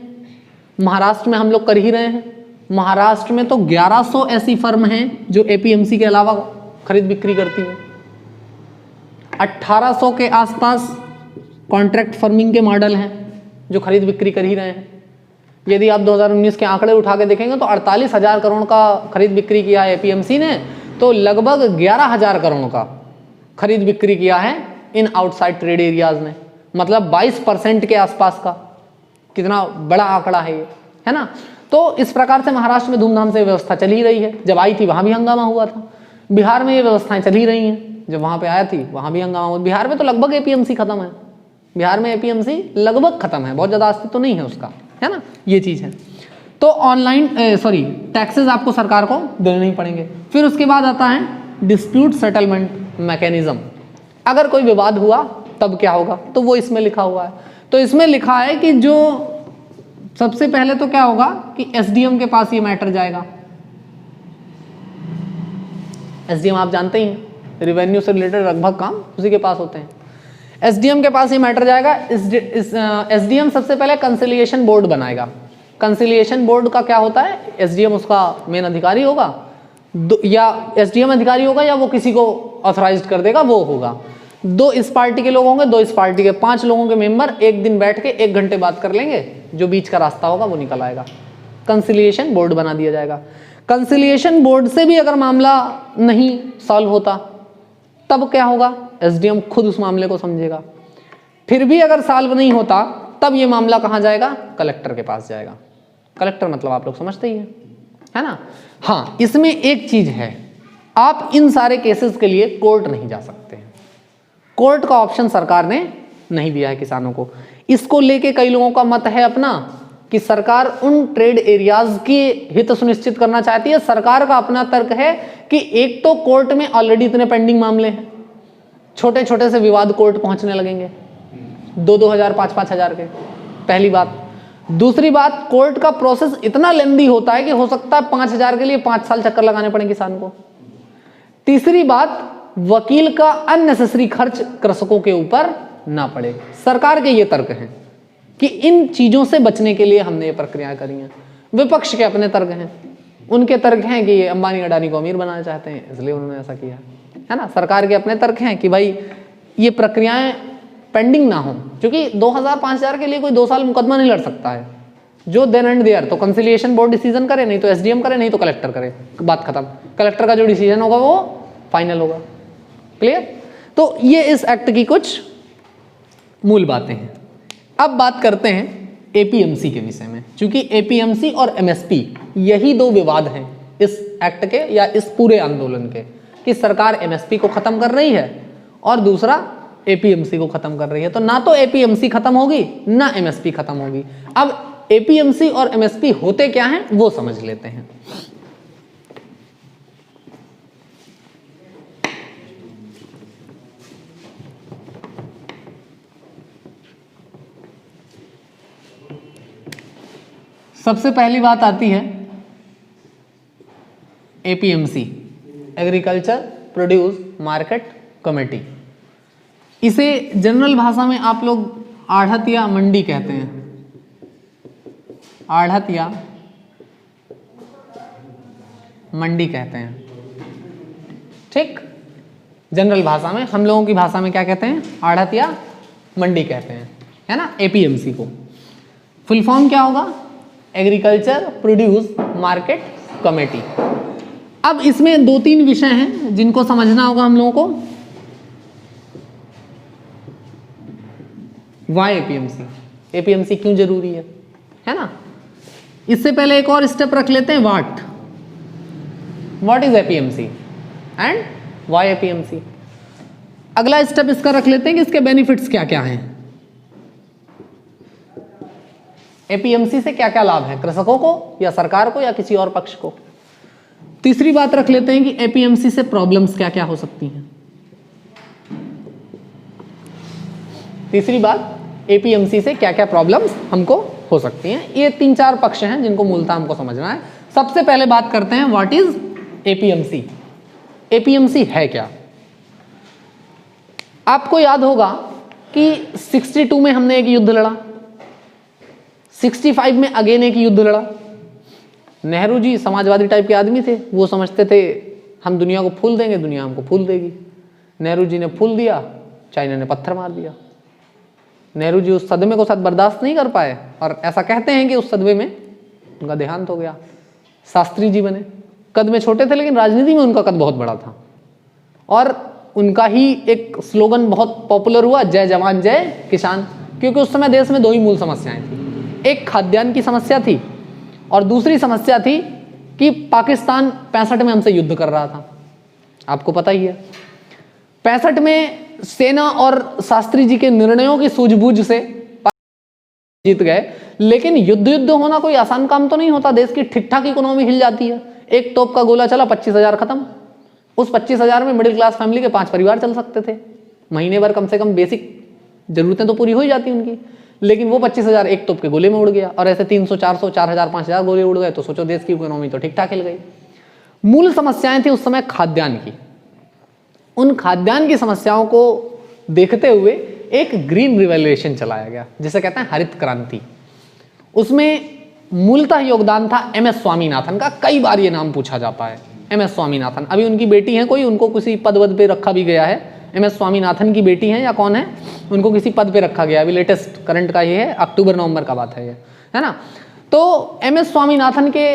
महाराष्ट्र में हम लोग कर ही रहे हैं। महाराष्ट्र में तो 1100 ऐसी फर्म हैं जो एपीएमसी के अलावा खरीद बिक्री करती हैं। 1800 के आसपास कॉन्ट्रैक्ट फार्मिंग के मॉडल हैं जो खरीद बिक्री कर ही रहे हैं। यदि आप 2019 के आंकड़े उठा के देखेंगे तो 48,000 करोड़ का खरीद बिक्री किया है एपीएमसी ने, तो लगभग 11,000 करोड़ का खरीद बिक्री किया है इन आउटसाइड ट्रेड एरियाज ने, मतलब 22% के आसपास का। कितना बड़ा आंकड़ा है ये, है ना। तो इस प्रकार से महाराष्ट्र में धूमधाम से व्यवस्था चल ही रही है। जब आई थी वहां भी हंगामा हुआ था, बिहार में ये व्यवस्थाएं चल ही रही हैं, जब वहां पे आया थी वहां भी हंगामा हुआ। बिहार में तो लगभग एपीएमसी खत्म है, बिहार में एपीएमसी लगभग खत्म है, बहुत ज्यादा अस्तित्व तो नहीं है उसका, है ना, ये चीज है। तो ऑनलाइन टैक्सेस आपको सरकार को देने नहीं पड़ेंगे। फिर उसके बाद आता है डिस्प्यूट सेटलमेंट मैकेनिज्म। अगर कोई विवाद हुआ तब क्या होगा, तो वो इसमें लिखा हुआ है। तो इसमें लिखा है कि जो सबसे पहले तो क्या होगा कि एसडीएम के पास ये मैटर जाएगा। एसडीएम आप जानते ही हैं, रेवेन्यू से रिलेटेड लगभग काम उसी के पास होते हैं। एसडीएम के पास ये मैटर जाएगा। एसडीएम सबसे पहले कंसिलिएशन बोर्ड बनाएगा। कंसिलिएशन बोर्ड का क्या होता है, एसडीएम उसका मेन अधिकारी होगा, या एसडीएम अधिकारी होगा या वो किसी को ऑथराइज्ड कर देगा, वो होगा। 2 इस पार्टी के लोग होंगे, 2 इस पार्टी के, 5 लोगों के मेंबर एक दिन बैठ के 1 घंटे बात कर लेंगे, जो बीच का रास्ता होगा वो निकल आएगा। कंसिलिएशन बोर्ड बना दिया जाएगा। कंसिलिएशन बोर्ड से भी अगर मामला नहीं सॉल्व होता तब क्या होगा, एसडीएम खुद उस मामले को समझेगा। फिर भी अगर सॉल्व नहीं होता तब ये मामला कहाँ जाएगा, कलेक्टर के पास जाएगा। कलेक्टर मतलब आप लोग समझते ही हैं, है ना। हाँ, इसमें एक चीज है, आप इन सारे केसेस के लिए कोर्ट नहीं जा सकते हैं। कोर्ट का ऑप्शन सरकार ने नहीं दिया है किसानों को। इसको लेके कई लोगों का मत है अपना कि सरकार उन ट्रेड एरियाज की हित सुनिश्चित करना चाहती है। सरकार का अपना तर्क है कि एक तो कोर्ट में ऑलरेडी इतने पेंडिंग मामले हैं, छोटे छोटे से विवाद कोर्ट पहुंचने लगेंगे 2-2 हजार 5-5 हजार के, पहली बात। दूसरी बात, कोर्ट का प्रोसेस इतना लेंदी होता है कि हो सकता है 5,000 के लिए 5 साल चक्कर लगाने पड़े किसान को। तीसरी बात, वकील का अननेसेसरी खर्च कृषकों के ऊपर ना पड़े। सरकार के ये तर्क हैं कि इन चीजों से बचने के लिए हमने ये प्रक्रियाएं करी हैं। विपक्ष के अपने तर्क हैं, उनके तर्क हैं कि ये अंबानी अडानी को अमीर बनाना चाहते हैं इसलिए उन्होंने ऐसा किया, है ना। सरकार के अपने तर्क हैं कि भाई ये प्रक्रियाएं पेंडिंग ना हो, क्योंकि 2,000-5,000 के लिए कोई 2 साल मुकदमा नहीं लड़ सकता है। जो देन एंड देयर, तो कंसिलिएशन बोर्ड डिसीजन करे, नहीं तो एसडीएम करे, नहीं तो कलेक्टर करे, बात खत्म। कलेक्टर का जो डिसीजन होगा वो फाइनल होगा। क्लियर। तो ये इस एक्ट की कुछ मूल बातें हैं। अब बात करते हैं एपीएमसी के विषय में, क्योंकि एपीएमसी और एमएसपी यही 2 विवाद हैं इस एक्ट के या इस पूरे आंदोलन के, कि सरकार एमएसपी को खत्म कर रही है और दूसरा एपीएमसी को खत्म कर रही है। तो ना तो एपीएमसी खत्म होगी ना एमएसपी खत्म होगी। अब एपीएमसी और एमएसपी होते क्या हैं वो समझ लेते हैं। सबसे पहली बात आती है APMC, agriculture produce market committee. इसे जनरल भाषा में आप लोग आढ़त या मंडी कहते हैं। आढ़त या मंडी कहते हैं, ठीक। जनरल भाषा में, हम लोगों की भाषा में क्या कहते हैं, आढ़त या मंडी कहते हैं, है ना। एपीएमसी को फुल फॉर्म क्या होगा, एग्रीकल्चर प्रोड्यूस मार्केट कमेटी। अब इसमें 2-3 विषय हैं जिनको समझना होगा हम लोगों को। Y APMC. एपीएमसी क्यों जरूरी है ना। इससे पहले एक और स्टेप रख लेते हैं, what is APMC and why APMC. अगला स्टेप इसका रख लेते हैं कि इसके बेनिफिट्स क्या क्या हैं, एपीएमसी से क्या क्या लाभ है कृषकों को या सरकार को या किसी और पक्ष को। तीसरी बात रख लेते हैं कि एपीएमसी से प्रॉब्लम्स क्या क्या हो सकती हैं। तीसरी बात, एपीएमसी से क्या क्या प्रॉब्लम्स हमको हो सकती हैं। ये 3-4 पक्ष हैं जिनको मूलतः हमको समझना है। सबसे पहले बात करते हैं व्हाट इज एपीएमसी। एपीएमसी है क्या। आपको याद होगा कि 62 में हमने एक युद्ध लड़ा, 65 में अगेन एक युद्ध लड़ा। नेहरू जी समाजवादी टाइप के आदमी थे, वो समझते थे हम दुनिया को फूल देंगे, दुनिया हमको फूल देगी। नेहरू जी ने फूल दिया, चाइना ने पत्थर मार दिया। नेहरू जी उस सदमे को साथ बर्दाश्त नहीं कर पाए और ऐसा कहते हैं कि उस सदमे में उनका देहांत हो गया। शास्त्री जी बने, कद में छोटे थे लेकिन राजनीति में उनका कद बहुत बड़ा था और उनका ही एक स्लोगन बहुत पॉपुलर हुआ, जय जवान जय किसान। क्योंकि उस समय देश में 2 ही मूल समस्याएं थी, एक खाद्यान्न की समस्या थी और दूसरी समस्या थी कि पाकिस्तान 65 में हमसे युद्ध कर रहा था, आपको पता ही है। 65 में सेना और शास्त्री जी के निर्णयों की सूझबूझ से जीत गए, लेकिन युद्ध होना कोई आसान काम तो नहीं होता। देश की ठीक ठाक इकोनॉमी हिल जाती है, एक तोप का गोला चला 25,000 खत्म। उस 25,000 में मिडिल क्लास फैमिली के 5 परिवार चल सकते थे, महीने भर कम से कम बेसिक जरूरतें तो पूरी हो ही जाती उनकी। लेकिन वो 25,000 एक तोप के गोले में उड़ गया और ऐसे 300, 400, 4,000, 5,000 गोले उड़ गए तो सोचो देश की इकोनॉमी तो ठीक ठाक हिल गई। मूल समस्याएं थी उस समय खाद्यान्न की। उन खाद्यान्न की समस्याओं को देखते हुए एक ग्रीन रिवॉल्यूशन चलाया गया जिसे कहते हैं हरित क्रांति। उसमें मूलतः योगदान था MS स्वामीनाथन का। कई बार ये नाम पूछा जाता है, MS स्वामीनाथन। अभी उनकी बेटी है कोई, उनको किसी पद वद पे रखा भी गया है। MS स्वामीनाथन की बेटी है या कौन है, उनको किसी पद पे रखा गया। अभी लेटेस्ट करंट का ये है, अक्टूबर-नवंबर का बात है ये, है ना। तो MS स्वामीनाथन के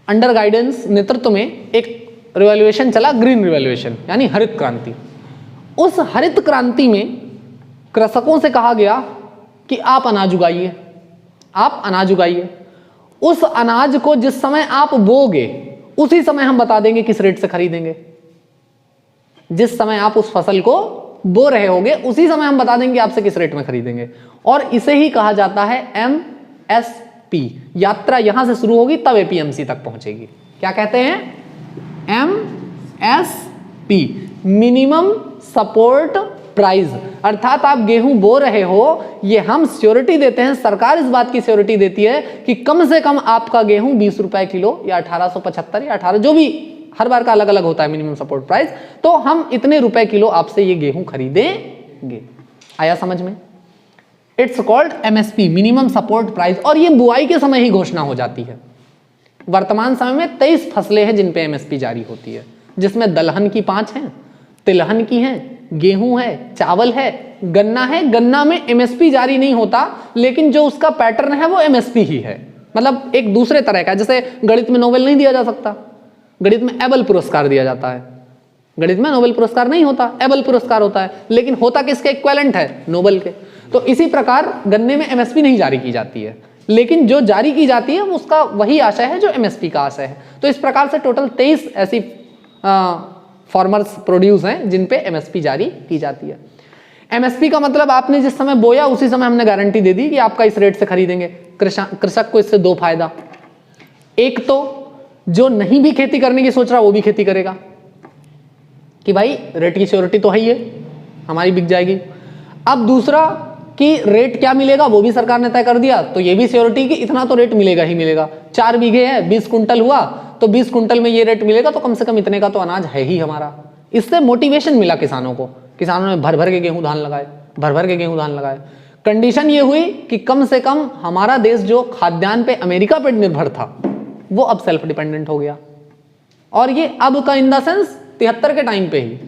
अंडर गाइडेंस नेतृत्व में एक रिवॉल्यूशन चला, ग्रीन रिवॉल्यूशन यानी हरित क्रांति। उस हरित क्रांति में कृषकों से कहा गया कि आप अनाज उगाइए, आप अनाज उगाइए। उस अनाज को जिस समय आप बोगे उसी समय हम बता देंगे किस रेट से खरीदेंगे। जिस समय आप उस फसल को बो रहे होगे उसी समय हम बता देंगे आपसे किस रेट में खरीदेंगे। और इसे ही कहा जाता है MSP। यात्रा यहां से शुरू होगी तब APMC तक पहुंचेगी। क्या कहते हैं? MSP, minimum support price. अर्थात आप गेहूं बो रहे हो, ये हम श्योरिटी देते हैं, सरकार इस बात की श्योरिटी देती है कि कम से कम आपका गेहूं 20 रुपए किलो या 1875 या 18, जो भी हर बार का अलग अलग होता है मिनिमम सपोर्ट प्राइस, तो हम इतने रुपए किलो आपसे ये गेहूं खरीदेंगे। आया समझ में? It's called MSP, minimum support price. और ये बुआई के समय ही घोषणा हो जाती है। वर्तमान समय में 23 फसलें हैं जिन पे MSP जारी होती है, जिसमें दलहन की 5 हैं, तिलहन की हैं, गेहूं है, चावल है, गन्ना है। गन्ना में MSP जारी नहीं होता, लेकिन जो उसका पैटर्न है वो MSP ही है। मतलब एक दूसरे तरह का, जैसे गणित में नोबेल नहीं दिया जा सकता, गणित में एबल पुरस्कार दिया जाता है। गणित में नोबेल पुरस्कार नहीं होता, एबल पुरस्कार होता है, लेकिन होता किसके इक्विवेलेंट है? नोबेल के। तो इसी प्रकार गन्ने में MSP नहीं जारी की जाती है, लेकिन जो जारी की जाती है उसका वही आशय है जो MSP का आशय है। तो इस प्रकार से टोटल 23 ऐसी फार्मर्स प्रोड्यूस हैं जिन पे MSP जारी की जाती है। MSP का मतलब आपने जिस समय बोया उसी समय हमने गारंटी दे दी कि आपका इस रेट से खरीदेंगे। कृषक को इससे 2 फायदा। एक तो जो नहीं भी खेती करने की सोच रहा वो भी खेती करेगा कि भाई रेट की श्योरिटी तो है ही है, हमारी बिक जाएगी। अब दूसरा कि रेट क्या मिलेगा वो भी सरकार ने तय कर दिया, तो ये भी श्योरिटी कि इतना तो रेट मिलेगा ही मिलेगा। 4 बीघे है, 20 कुंटल हुआ तो 20 कुंटल में ये रेट मिलेगा, तो कम से कम इतने का तो अनाज है ही हमारा। इससे मोटिवेशन मिला किसानों को। किसानों ने भर भर के गेहूं धान लगाए, भर भर के गेहूं धान लगाए। कंडीशन ये हुई कि कम से कम हमारा देश जो खाद्यान्न पे अमेरिका पे निर्भर था वो अब सेल्फ डिपेंडेंट हो गया। और ये अब का इन द सेंस 73 के टाइम पे ही,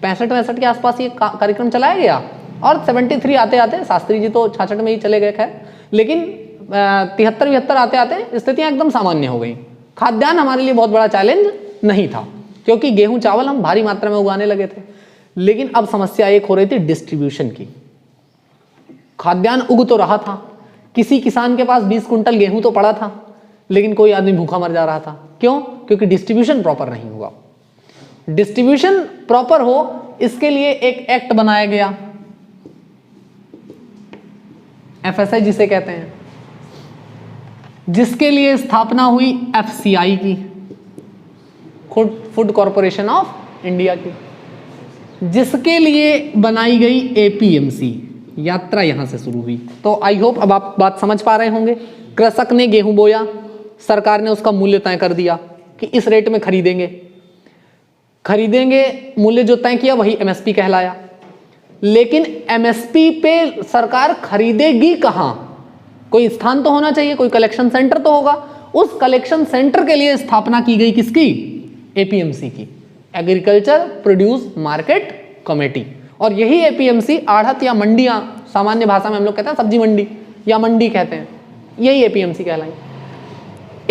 65-65 के आसपास ये कार्यक्रम चलाया गया। और 73 आते आते, शास्त्री जी तो 66 में ही चले गए खैर, लेकिन 73-72 आते आते स्थितियां एकदम सामान्य हो गई। खाद्यान्न हमारे लिए बहुत बड़ा चैलेंज नहीं था, क्योंकि गेहूं चावल हम भारी मात्रा में उगाने लगे थे। लेकिन अब समस्या एक हो रही थी डिस्ट्रीब्यूशन की। खाद्यान्न उग तो रहा था, किसी किसान के पास 20 कुंटल गेहूं तो पड़ा था, लेकिन कोई आदमी भूखा मर जा रहा था। क्यों? क्योंकि डिस्ट्रीब्यूशन प्रॉपर नहीं हुआ। डिस्ट्रीब्यूशन प्रॉपर हो, इसके लिए एक एक्ट बनाया गया, एफएसआई जिसे कहते हैं, जिसके लिए स्थापना हुई एफसीआई की, फूड कॉरपोरेशन ऑफ इंडिया की, जिसके लिए बनाई गई एपीएमसी। यात्रा यहां से शुरू हुई। तो आई होप अब आप बात समझ पा रहे होंगे। कृषक ने गेहूं बोया, सरकार ने उसका मूल्य तय कर दिया कि इस रेट में खरीदेंगे, मूल्य जो तय किया वही एमएसपी कहलाया। लेकिन एमएसपी पे सरकार खरीदेगी कहां? कोई स्थान तो होना चाहिए, कोई कलेक्शन सेंटर तो होगा। उस कलेक्शन सेंटर के लिए स्थापना की गई किसकी? एपीएमसी की, एग्रीकल्चर प्रोड्यूस मार्केट कमेटी। और यही एपीएमसी आढ़त या मंडियां, सामान्य भाषा में हम लोग कहते हैं सब्जी मंडी या मंडी कहते हैं, यही एपीएमसी कहलाई।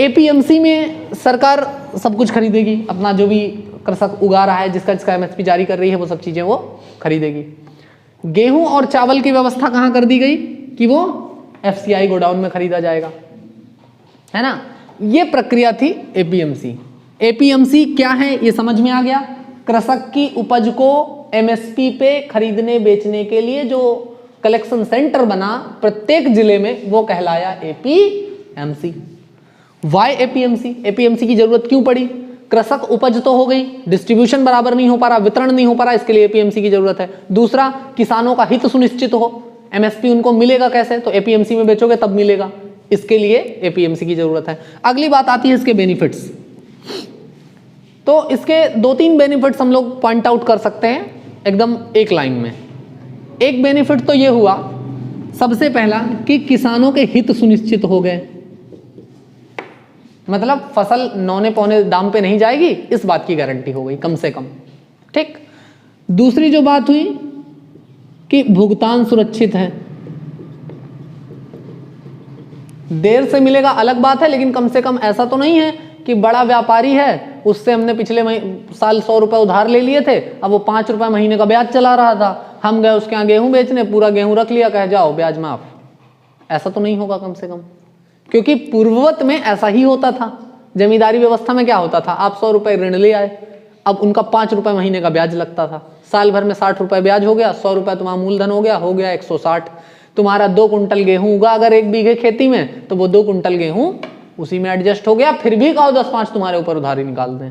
एपीएमसी में सरकार सब कुछ खरीदेगी, अपना जो भी कृषक उगा रहा है, जिसका एमएसपी जारी कर रही है, वो सब चीजें वो खरीदेगी। गेहूं और चावल की व्यवस्था कहां कर दी गई कि वो एफसीआई गोडाउन में खरीदा जाएगा, है ना। ये प्रक्रिया थी एपीएमसी। एपीएमसी क्या है ये समझ में आ गया। कृषक की उपज को एमएसपी पे खरीदने बेचने के लिए जो कलेक्शन सेंटर बना प्रत्येक जिले में, वो कहलाया एपीएमसी। Y APMC? एपीएमसी की जरूरत क्यों पड़ी? कृषक उपज तो हो गई, डिस्ट्रीब्यूशन बराबर नहीं हो पा रहा, वितरण नहीं हो पा रहा, इसके लिए एपीएमसी की जरूरत है। दूसरा, किसानों का हित सुनिश्चित हो, एमएसपी उनको मिलेगा कैसे? तो एपीएमसी में बेचोगे तब मिलेगा, इसके लिए एपीएमसी की जरूरत है। अगली बात आती है इसके बेनिफिट्स। तो इसके 2-3 बेनिफिट्स हम लोग पॉइंट आउट कर सकते हैं एकदम एक लाइन में। एक बेनिफिट तो ये हुआ, सबसे पहला, कि किसानों के हित सुनिश्चित हो गए, मतलब फसल नौने पौने दाम पे नहीं जाएगी, इस बात की गारंटी हो गई कम से कम। ठीक। दूसरी जो बात हुई कि भुगतान सुरक्षित है, देर से मिलेगा अलग बात है, लेकिन कम से कम ऐसा तो नहीं है कि बड़ा व्यापारी है, उससे हमने पिछले साल 100 रुपए उधार ले लिए थे, अब वो 5 रुपए महीने का ब्याज चला रहा था, हम गए उसके यहाँ गेहूं बेचने, पूरा गेहूं रख लिया, कह जाओ ब्याज माफ। ऐसा तो नहीं होगा कम से कम, क्योंकि पूर्ववत में ऐसा ही होता था। जमींदारी व्यवस्था में क्या होता था, आप 100 रुपए ऋण ले आए, अब उनका 5 रुपए महीने का ब्याज लगता था, साल भर में 60 रुपए ब्याज हो गया, 100 रुपए तुम्हारा मूलधन हो गया 160। तुम्हारा 2 कुंटल गेहूं उगा अगर 1 बीघे खेती में, तो वो 2 कुंटल गेहूं उसी में एडजस्ट हो गया, फिर भी कहो 10-5 तुम्हारे ऊपर उधारी निकाल दें।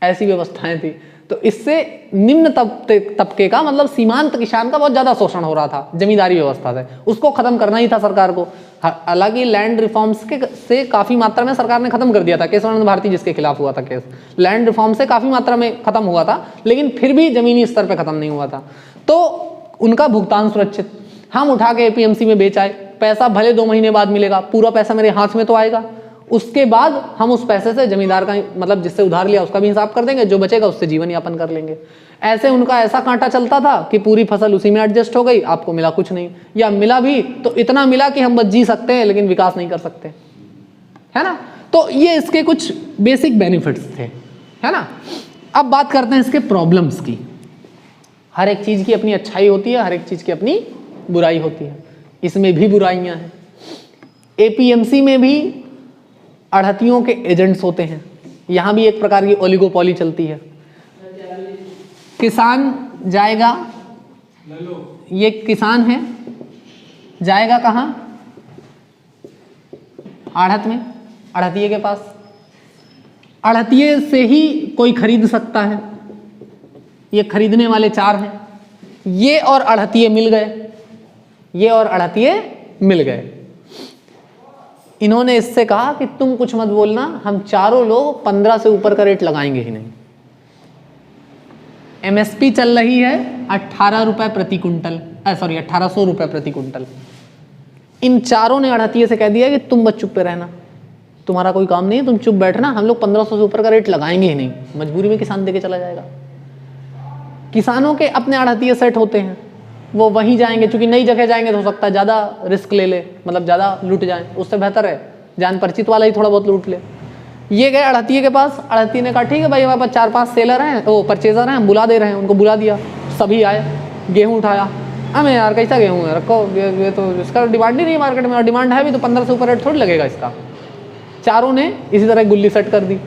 ऐसी व्यवस्थाएं थी। तो इससे निम्न तबके का, मतलब सीमांत किसान का बहुत ज्यादा शोषण हो रहा था जमींदारी व्यवस्था से, उसको खत्म करना ही था सरकार को। हालांकि लैंड रिफॉर्म्स से काफी मात्रा में सरकार ने खत्म कर दिया था, केशवानंद भारती जिसके खिलाफ हुआ था केस, लैंड रिफॉर्म से काफी मात्रा में खत्म हुआ था, लेकिन फिर भी जमीनी स्तर पर खत्म नहीं हुआ था। तो उनका भुगतान सुरक्षित, हम उठा के एपीएमसी में बेच आए, पैसा भले 2 महीने बाद मिलेगा, पूरा पैसा मेरे हाथ में तो आएगा, उसके बाद हम उस पैसे से जमींदार का, मतलब जिससे उधार लिया उसका भी हिसाब कर देंगे, जो बचेगा उससे जीवन यापन कर लेंगे। ऐसे उनका ऐसा कांटा चलता था कि पूरी फसल उसी में एडजस्ट हो गई, आपको मिला कुछ नहीं, या मिला भी तो इतना मिला कि हम बस जी सकते हैं लेकिन विकास नहीं कर सकते, है ना। तो ये इसके कुछ बेसिक बेनिफिट्स थे, है ना। अब बात करते हैं इसके प्रॉब्लम्स की। हर एक चीज की अपनी अच्छाई होती है, हर एक चीज की अपनी बुराई होती है, इसमें भी बुराइयां हैं। एपीएमसी में भी अड़हतियों के एजेंट्स होते हैं, यहां भी एक प्रकार की ओलिगोपॉली चलती है। किसान जाएगा, ये किसान है, जाएगा कहां? आढ़त में, अड़हतिये के पास। अड़हतिये से ही कोई खरीद सकता है, ये खरीदने वाले 4 हैं, ये और अड़हतिये मिल गए, ये और अड़हतिये मिल गए। इन्होंने इससे कहा कि तुम कुछ मत बोलना, हम चारों लोग 15 से ऊपर का रेट लगाएंगे ही नहीं। एमएसपी चल रही है 18 रुपए प्रति कुंटल, 1800 रुपए प्रति कुंटल। इन चारों ने अड़हतिये से कह दिया कि तुम बस चुप पे रहना, तुम्हारा कोई काम नहीं है, तुम चुप बैठना, हम लोग 1500 से ऊपर का रेट लगाएंगे ही नहीं। मजबूरी में किसान देके चला जाएगा। किसानों के अपने अड़हतिये सेट होते हैं, वो वहीं जाएंगे, क्योंकि नई जगह जाएंगे तो हो सकता है ज़्यादा रिस्क ले ले, मतलब ज़्यादा लूट जाए, उससे बेहतर है जान परिचित वाला ही थोड़ा बहुत लूट ले। ये गए अड़हतिये के पास, अड़हतिये ने कहा ठीक है भाई, हमारे पास 4-5 सेलर हैं, वो परचेजर हैं, हम बुला दे रहे हैं। उनको बुला दिया, सभी आए, गेहूं उठाया। हमें यार कैसा गेहूँ है रखो, ये तो इसका डिमांड ही नहीं मार्केट में, और डिमांड है भी तो 15 से ऊपर रेट थोड़ी लगेगा इसका। चारों ने इसी तरह गुल्ली सेट कर दी।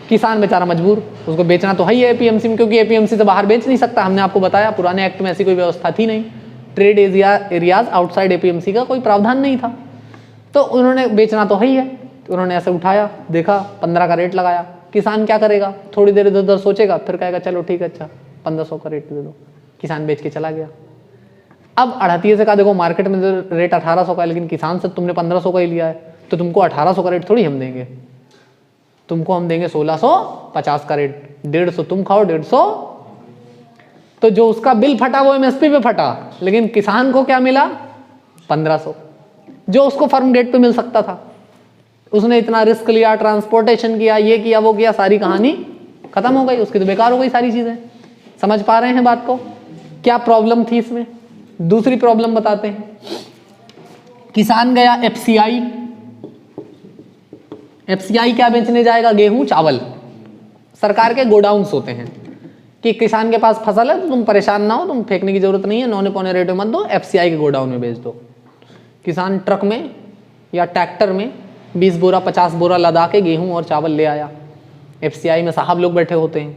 किसान बेचारा मजबूर, उसको बेचना तो है ही एपीएमसी में, क्योंकि एपीएमसी से बाहर बेच नहीं सकता। हमने आपको बताया पुराने एक्ट में ऐसी कोई व्यवस्था थी नहीं, ट्रेड एरियाज आउटसाइड एपीएमसी का कोई प्रावधान नहीं था, तो उन्होंने बेचना तो है ही है। तो उन्होंने ऐसे उठाया, देखा 15 का रेट लगाया। किसान क्या करेगा, थोड़ी देर इधर उधर सोचेगा, फिर कहेगा चलो ठीक है, अच्छा 1500 का रेट दे दो, किसान बेच के चला गया। अब अड़हतिये से कहा देखो मार्केट में रेट 1800 का है, लेकिन किसान से तुमने 1500 का ही लिया है, तो तुमको 1800 का रेट थोड़ी हम देंगे, तुमको हम देंगे 1650 का रेट, 150 तुम खाओ 150। तो जो उसका बिल फटा वो एमएसपी पे फटा, लेकिन किसान को क्या मिला 1500, जो उसको फर्म रेट पे मिल सकता था। उसने इतना रिस्क लिया, ट्रांसपोर्टेशन किया, ये किया वो किया, सारी कहानी खत्म हो गई, उसकी तो बेकार हो गई सारी चीजें। समझ पा रहे हैं बात को, क्या प्रॉब्लम थी इसमें। दूसरी प्रॉब्लम बताते हैं। किसान गया एफसीआई, एफसीआई क्या बेचने जाएगा, गेहूं चावल। सरकार के गोडाउन्स होते हैं कि किसान के पास फसल है तो तुम परेशान ना हो, तुम फेंकने की जरूरत नहीं है, नौने पौने रेट में मत दो, एफसीआई के गोडाउन में बेच दो। किसान ट्रक में या ट्रैक्टर में 20 बोरा 50 बोरा लदा के गेहूं और चावल ले आया। एफसीआई में साहब लोग बैठे होते हैं।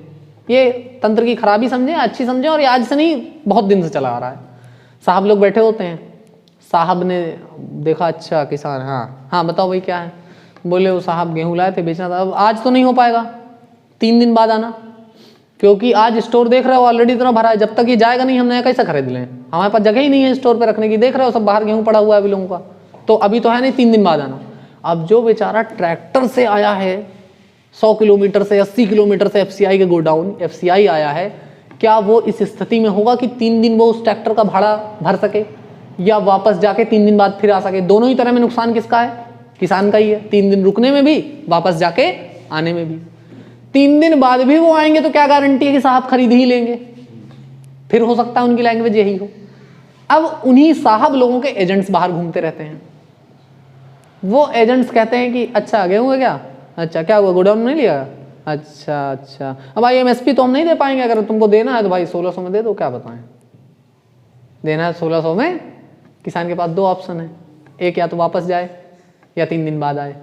ये तंत्र की खराबी समझे, अच्छी समझे, और ये आज से नहीं बहुत दिन से चला आ रहा है। साहब लोग बैठे होते हैं, साहब ने देखा अच्छा किसान, हाँ बताओ भाई क्या है, बोले वो साहब गेहूं लाए थे बेचना था, अब आज तो नहीं हो पाएगा, 3 दिन बाद आना, क्योंकि आज स्टोर देख रहे हो ऑलरेडी इतना भरा है, जब तक ये जाएगा नहीं हम नया कैसे खरीद लें, हमारे पास जगह ही नहीं है स्टोर पे रखने की, देख रहे हो सब बाहर गेहूं पड़ा हुआ है अभी लोगों का, तो अभी तो है नहीं, 3 दिन बाद आना। अब जो बेचारा ट्रैक्टर से आया है 100 किलोमीटर से 80 किलोमीटर से एफसीआई के गोडाउन, एफसीआई आया है, क्या वो इस स्थिति में होगा कि 3 दिन वो उस ट्रैक्टर का भाड़ा भर सके या वापस जाके 3 दिन बाद फिर आ सके। दोनों ही तरह में नुकसान किसका है, किसान का ही है, 3 दिन रुकने में भी, वापस जाके आने में भी। 3 दिन बाद भी वो आएंगे तो क्या गारंटी है कि साहब खरीद ही लेंगे, फिर हो सकता है उनकी लैंग्वेज यही हो। अब उन्हीं साहब लोगों के एजेंट्स बाहर घूमते रहते हैं, वो एजेंट्स कहते हैं कि अच्छा गेहूं है क्या, अच्छा क्या हुआ गोडाउन में नहीं लिया, अच्छा अब भाई एमएसपी तो हम नहीं दे पाएंगे, अगर तुमको देना है तो भाई 1600 में दे दो, क्या बताएं देना है 1600 में। किसान के पास 2 ऑप्शन है, एक या तो वापस जाए या 3 दिन बाद आए,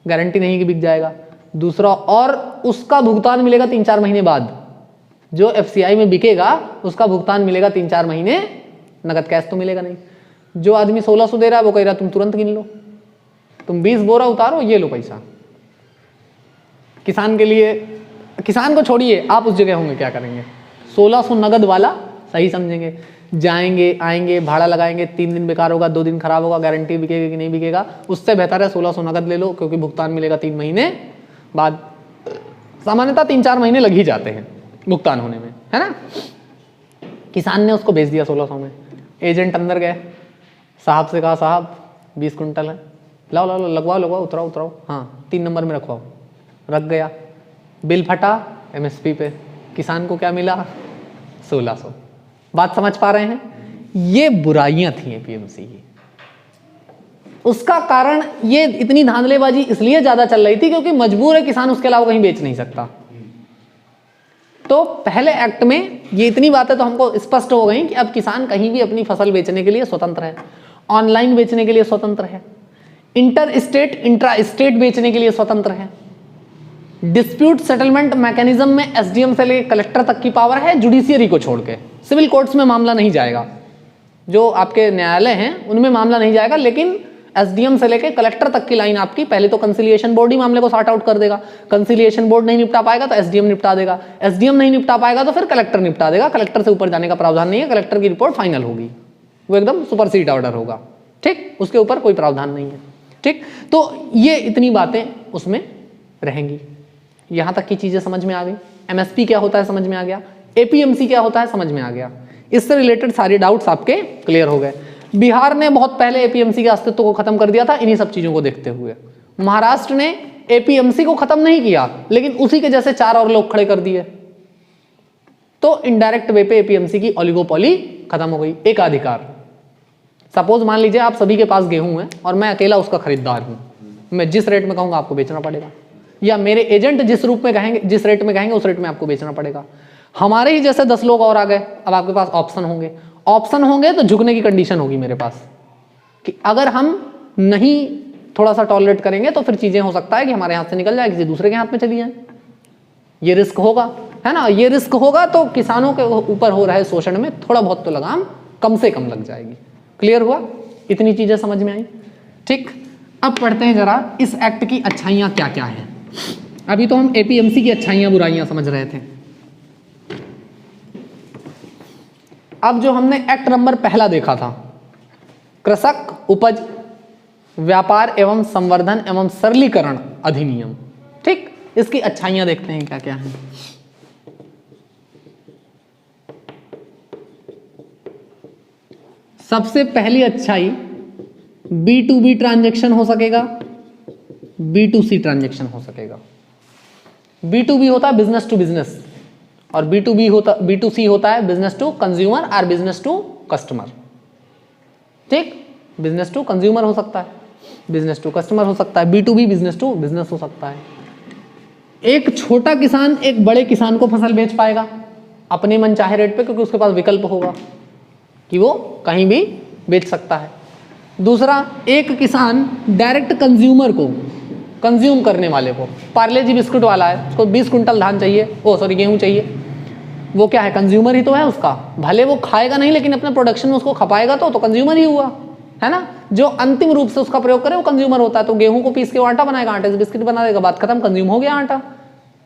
गारंटी नहीं कि बिक जाएगा। दूसरा, और उसका भुगतान मिलेगा 3-4 महीने बाद, जो एफसीआई में बिकेगा उसका भुगतान मिलेगा 3-4 महीने, नगद कैश तो मिलेगा नहीं। जो आदमी 1600 दे रहा है वो कह रहा है तुम तुरंत गिन लो, तुम 20 बोरा उतारो ये लो पैसा। किसान के लिए, किसान को छोड़िए, आप उस जगह होंगे क्या करेंगे, 1600 नगद वाला सही समझेंगे, जाएंगे आएंगे भाड़ा लगाएंगे, 3 दिन बेकार होगा, 2 दिन खराब होगा, गारंटी बिकेगा कि नहीं बिकेगा, उससे बेहतर है 1600 नगद ले लो, क्योंकि भुगतान मिलेगा 3 महीने बाद। सामान्यतः 3-4 महीने लग ही जाते हैं भुगतान होने में, है ना। किसान ने उसको भेज दिया 1600 में। एजेंट अंदर गए, साहब से कहा साहब 20 कुंटल है, लाओ लाओ लगवाओ उतराओ, हाँ 3 नंबर में रखवाओ, रख गया। बिल फटा एमएसपी पे, किसान को क्या मिला 1600। बात समझ पा रहे हैं, ये बुराइयां थी एपीएमसी की। उसका कारण ये इतनी धांधलेबाजी इसलिए ज्यादा चल रही थी क्योंकि मजबूर है किसान, उसके अलावा कहीं बेच नहीं सकता। तो पहले एक्ट में ये इतनी बातें तो हमको स्पष्ट हो गई कि अब किसान कहीं भी अपनी फसल बेचने के लिए स्वतंत्र है, ऑनलाइन बेचने के लिए स्वतंत्र है, इंटर स्टेट इंट्रा स्टेट बेचने के लिए स्वतंत्र है। डिस्प्यूट सेटलमेंट मैकेनिज्म में एसडीएम से लेकर कलेक्टर तक की पावर है, जुडिशियरी को छोड़ के। सिविल कोर्ट्स में मामला नहीं जाएगा, जो आपके न्यायालय हैं उनमें मामला नहीं जाएगा, लेकिन एसडीएम से लेकर कलेक्टर तक की लाइन आपकी, पहले तो कंसिलिएशन बोर्ड ही मामले को सॉर्ट आउट कर देगा, कंसिलिएशन बोर्ड नहीं निपटा पाएगा तो एसडीएम निपटा देगा, एसडीएम नहीं निपटा पाएगा तो फिर कलेक्टर निपटा देगा, कलेक्टर से ऊपर जाने का प्रावधान नहीं है, कलेक्टर की रिपोर्ट फाइनल होगी, वो एकदम सुपरसीड ऑर्डर होगा, ठीक, उसके ऊपर कोई प्रावधान नहीं है, ठीक। तो ये इतनी बातें उसमें रहेंगी। यहां तक की चीजें समझ में आ गई, एमएसपी क्या होता है समझ में आ गया, एपीएमसी क्या होता है समझ में आ गया, इससे रिलेटेड सारे डाउट्स आपके क्लियर हो गए। बिहार ने बहुत पहले एपीएमसी के अस्तित्व को खत्म कर दिया था इन्हीं सब चीजों को देखते हुए। महाराष्ट्र ने एपीएमसी को खत्म नहीं किया, लेकिन उसी के जैसे 4 और लोग खड़े कर दिए, तो इनडायरेक्ट वे पे एपीएमसी की ओलिगोपोली खत्म हो गई, एकाधिकार। सपोज मान लीजिए आप सभी के पास गेहूं है और मैं अकेला उसका खरीदार हूं, मैं जिस रेट में कहूंगा आपको बेचना पड़ेगा, या मेरे एजेंट जिस रूप में कहेंगे, जिस रेट में कहेंगे उस रेट में आपको बेचना पड़ेगा। हमारे ही जैसे 10 लोग और आ गए, अब आपके पास ऑप्शन होंगे, ऑप्शन होंगे तो झुकने की कंडीशन होगी मेरे पास कि अगर हम नहीं थोड़ा सा टॉलरेट करेंगे तो फिर चीजें हो सकता है कि हमारे हाथ से निकल जाए, किसी दूसरे के हाथ में चली जाए। ये रिस्क होगा, है ना। ये रिस्क होगा तो किसानों के ऊपर हो रहे शोषण में थोड़ा बहुत तो लगाम कम से कम लग जाएगी। क्लियर हुआ? इतनी चीजें समझ में आई। ठीक, अब पढ़ते हैं जरा इस एक्ट की अच्छाइयां क्या क्या हैं। अभी तो हम एपीएमसी की अच्छाइयां बुराइयां समझ रहे थे। अब जो हमने एक्ट नंबर पहला देखा था, कृषक उपज व्यापार एवं संवर्धन एवं सरलीकरण अधिनियम, ठीक, इसकी अच्छाइयां देखते हैं क्या क्या है। सबसे पहली अच्छाई B2B ट्रांजैक्शन हो सकेगा, B2C ट्रांजैक्शन हो सकेगा। B2B होता है बिजनेस टू बिजनेस और B2C होता है बिजनेस टू कंज्यूमर और बिजनेस टू कस्टमर। ठीक, बिजनेस टू कंज्यूमर हो सकता है, बिजनेस टू कस्टमर हो सकता है, B2B बिजनेस टू बिजनेस हो सकता है। एक छोटा किसान एक बड़े किसान को फसल बेच पाएगा अपने मनचाहे रेट पे, क्योंकि उसके पास विकल्प होगा कि वो कहीं भी बेच सकता है। दूसरा, एक किसान डायरेक्ट कंज्यूमर को, कंज्यूम करने वाले को, पार्ले जी बिस्कुट वाला है, उसको 20 कुंटल धान चाहिए, गेहूं चाहिए, वो क्या है, कंज्यूमर ही तो है उसका। भले वो खाएगा नहीं लेकिन अपने प्रोडक्शन में उसको खपाएगा तो कंज्यूमर ही हुआ, है ना। जो अंतिम रूप से उसका प्रयोग करे वो कंज्यूमर होता है। तो गेहूं को पीस के आटा बनाएगा, आटे से बिस्किट बना देगा, बात खत्म, कंज्यूम हो गया आटा।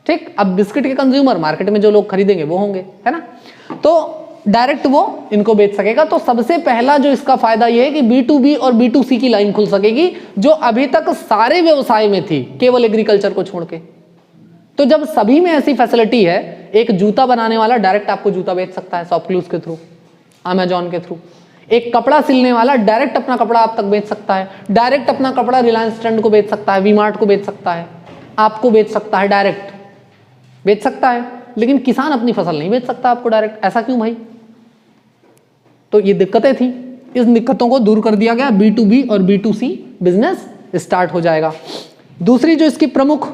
ठीक, अब बिस्किट के कंज्यूमर मार्केट में जो लोग खरीदेंगे वो होंगे, है ना। तो डायरेक्ट वो इनको बेच सकेगा। तो सबसे पहला जो इसका फायदा ये है कि B2B और B2C की लाइन खुल सकेगी, जो अभी तक सारे व्यवसाय में थी, केवल एग्रीकल्चर को छोड़ के। तो जब सभी में ऐसी फैसिलिटी है, एक जूता बनाने वाला डायरेक्ट आपको जूता बेच सकता है शॉपक्लूज के थ्रू, अमेजॉन के थ्रू। एक कपड़ा सिलने वाला डायरेक्ट अपना कपड़ा आप तक बेच सकता है, डायरेक्ट अपना कपड़ा रिलायंस ट्रेंड को बेच सकता है, वी-मार्ट को बेच सकता है, आपको बेच सकता है, डायरेक्ट बेच सकता है। लेकिन किसान अपनी फसल नहीं बेच सकता आपको डायरेक्ट। ऐसा क्यों भाई? तो ये दिक्कतें थी, इस दिक्कतों को दूर कर दिया गया, B2B और B2C बिजनेस स्टार्ट हो जाएगा। दूसरी जो इसकी प्रमुख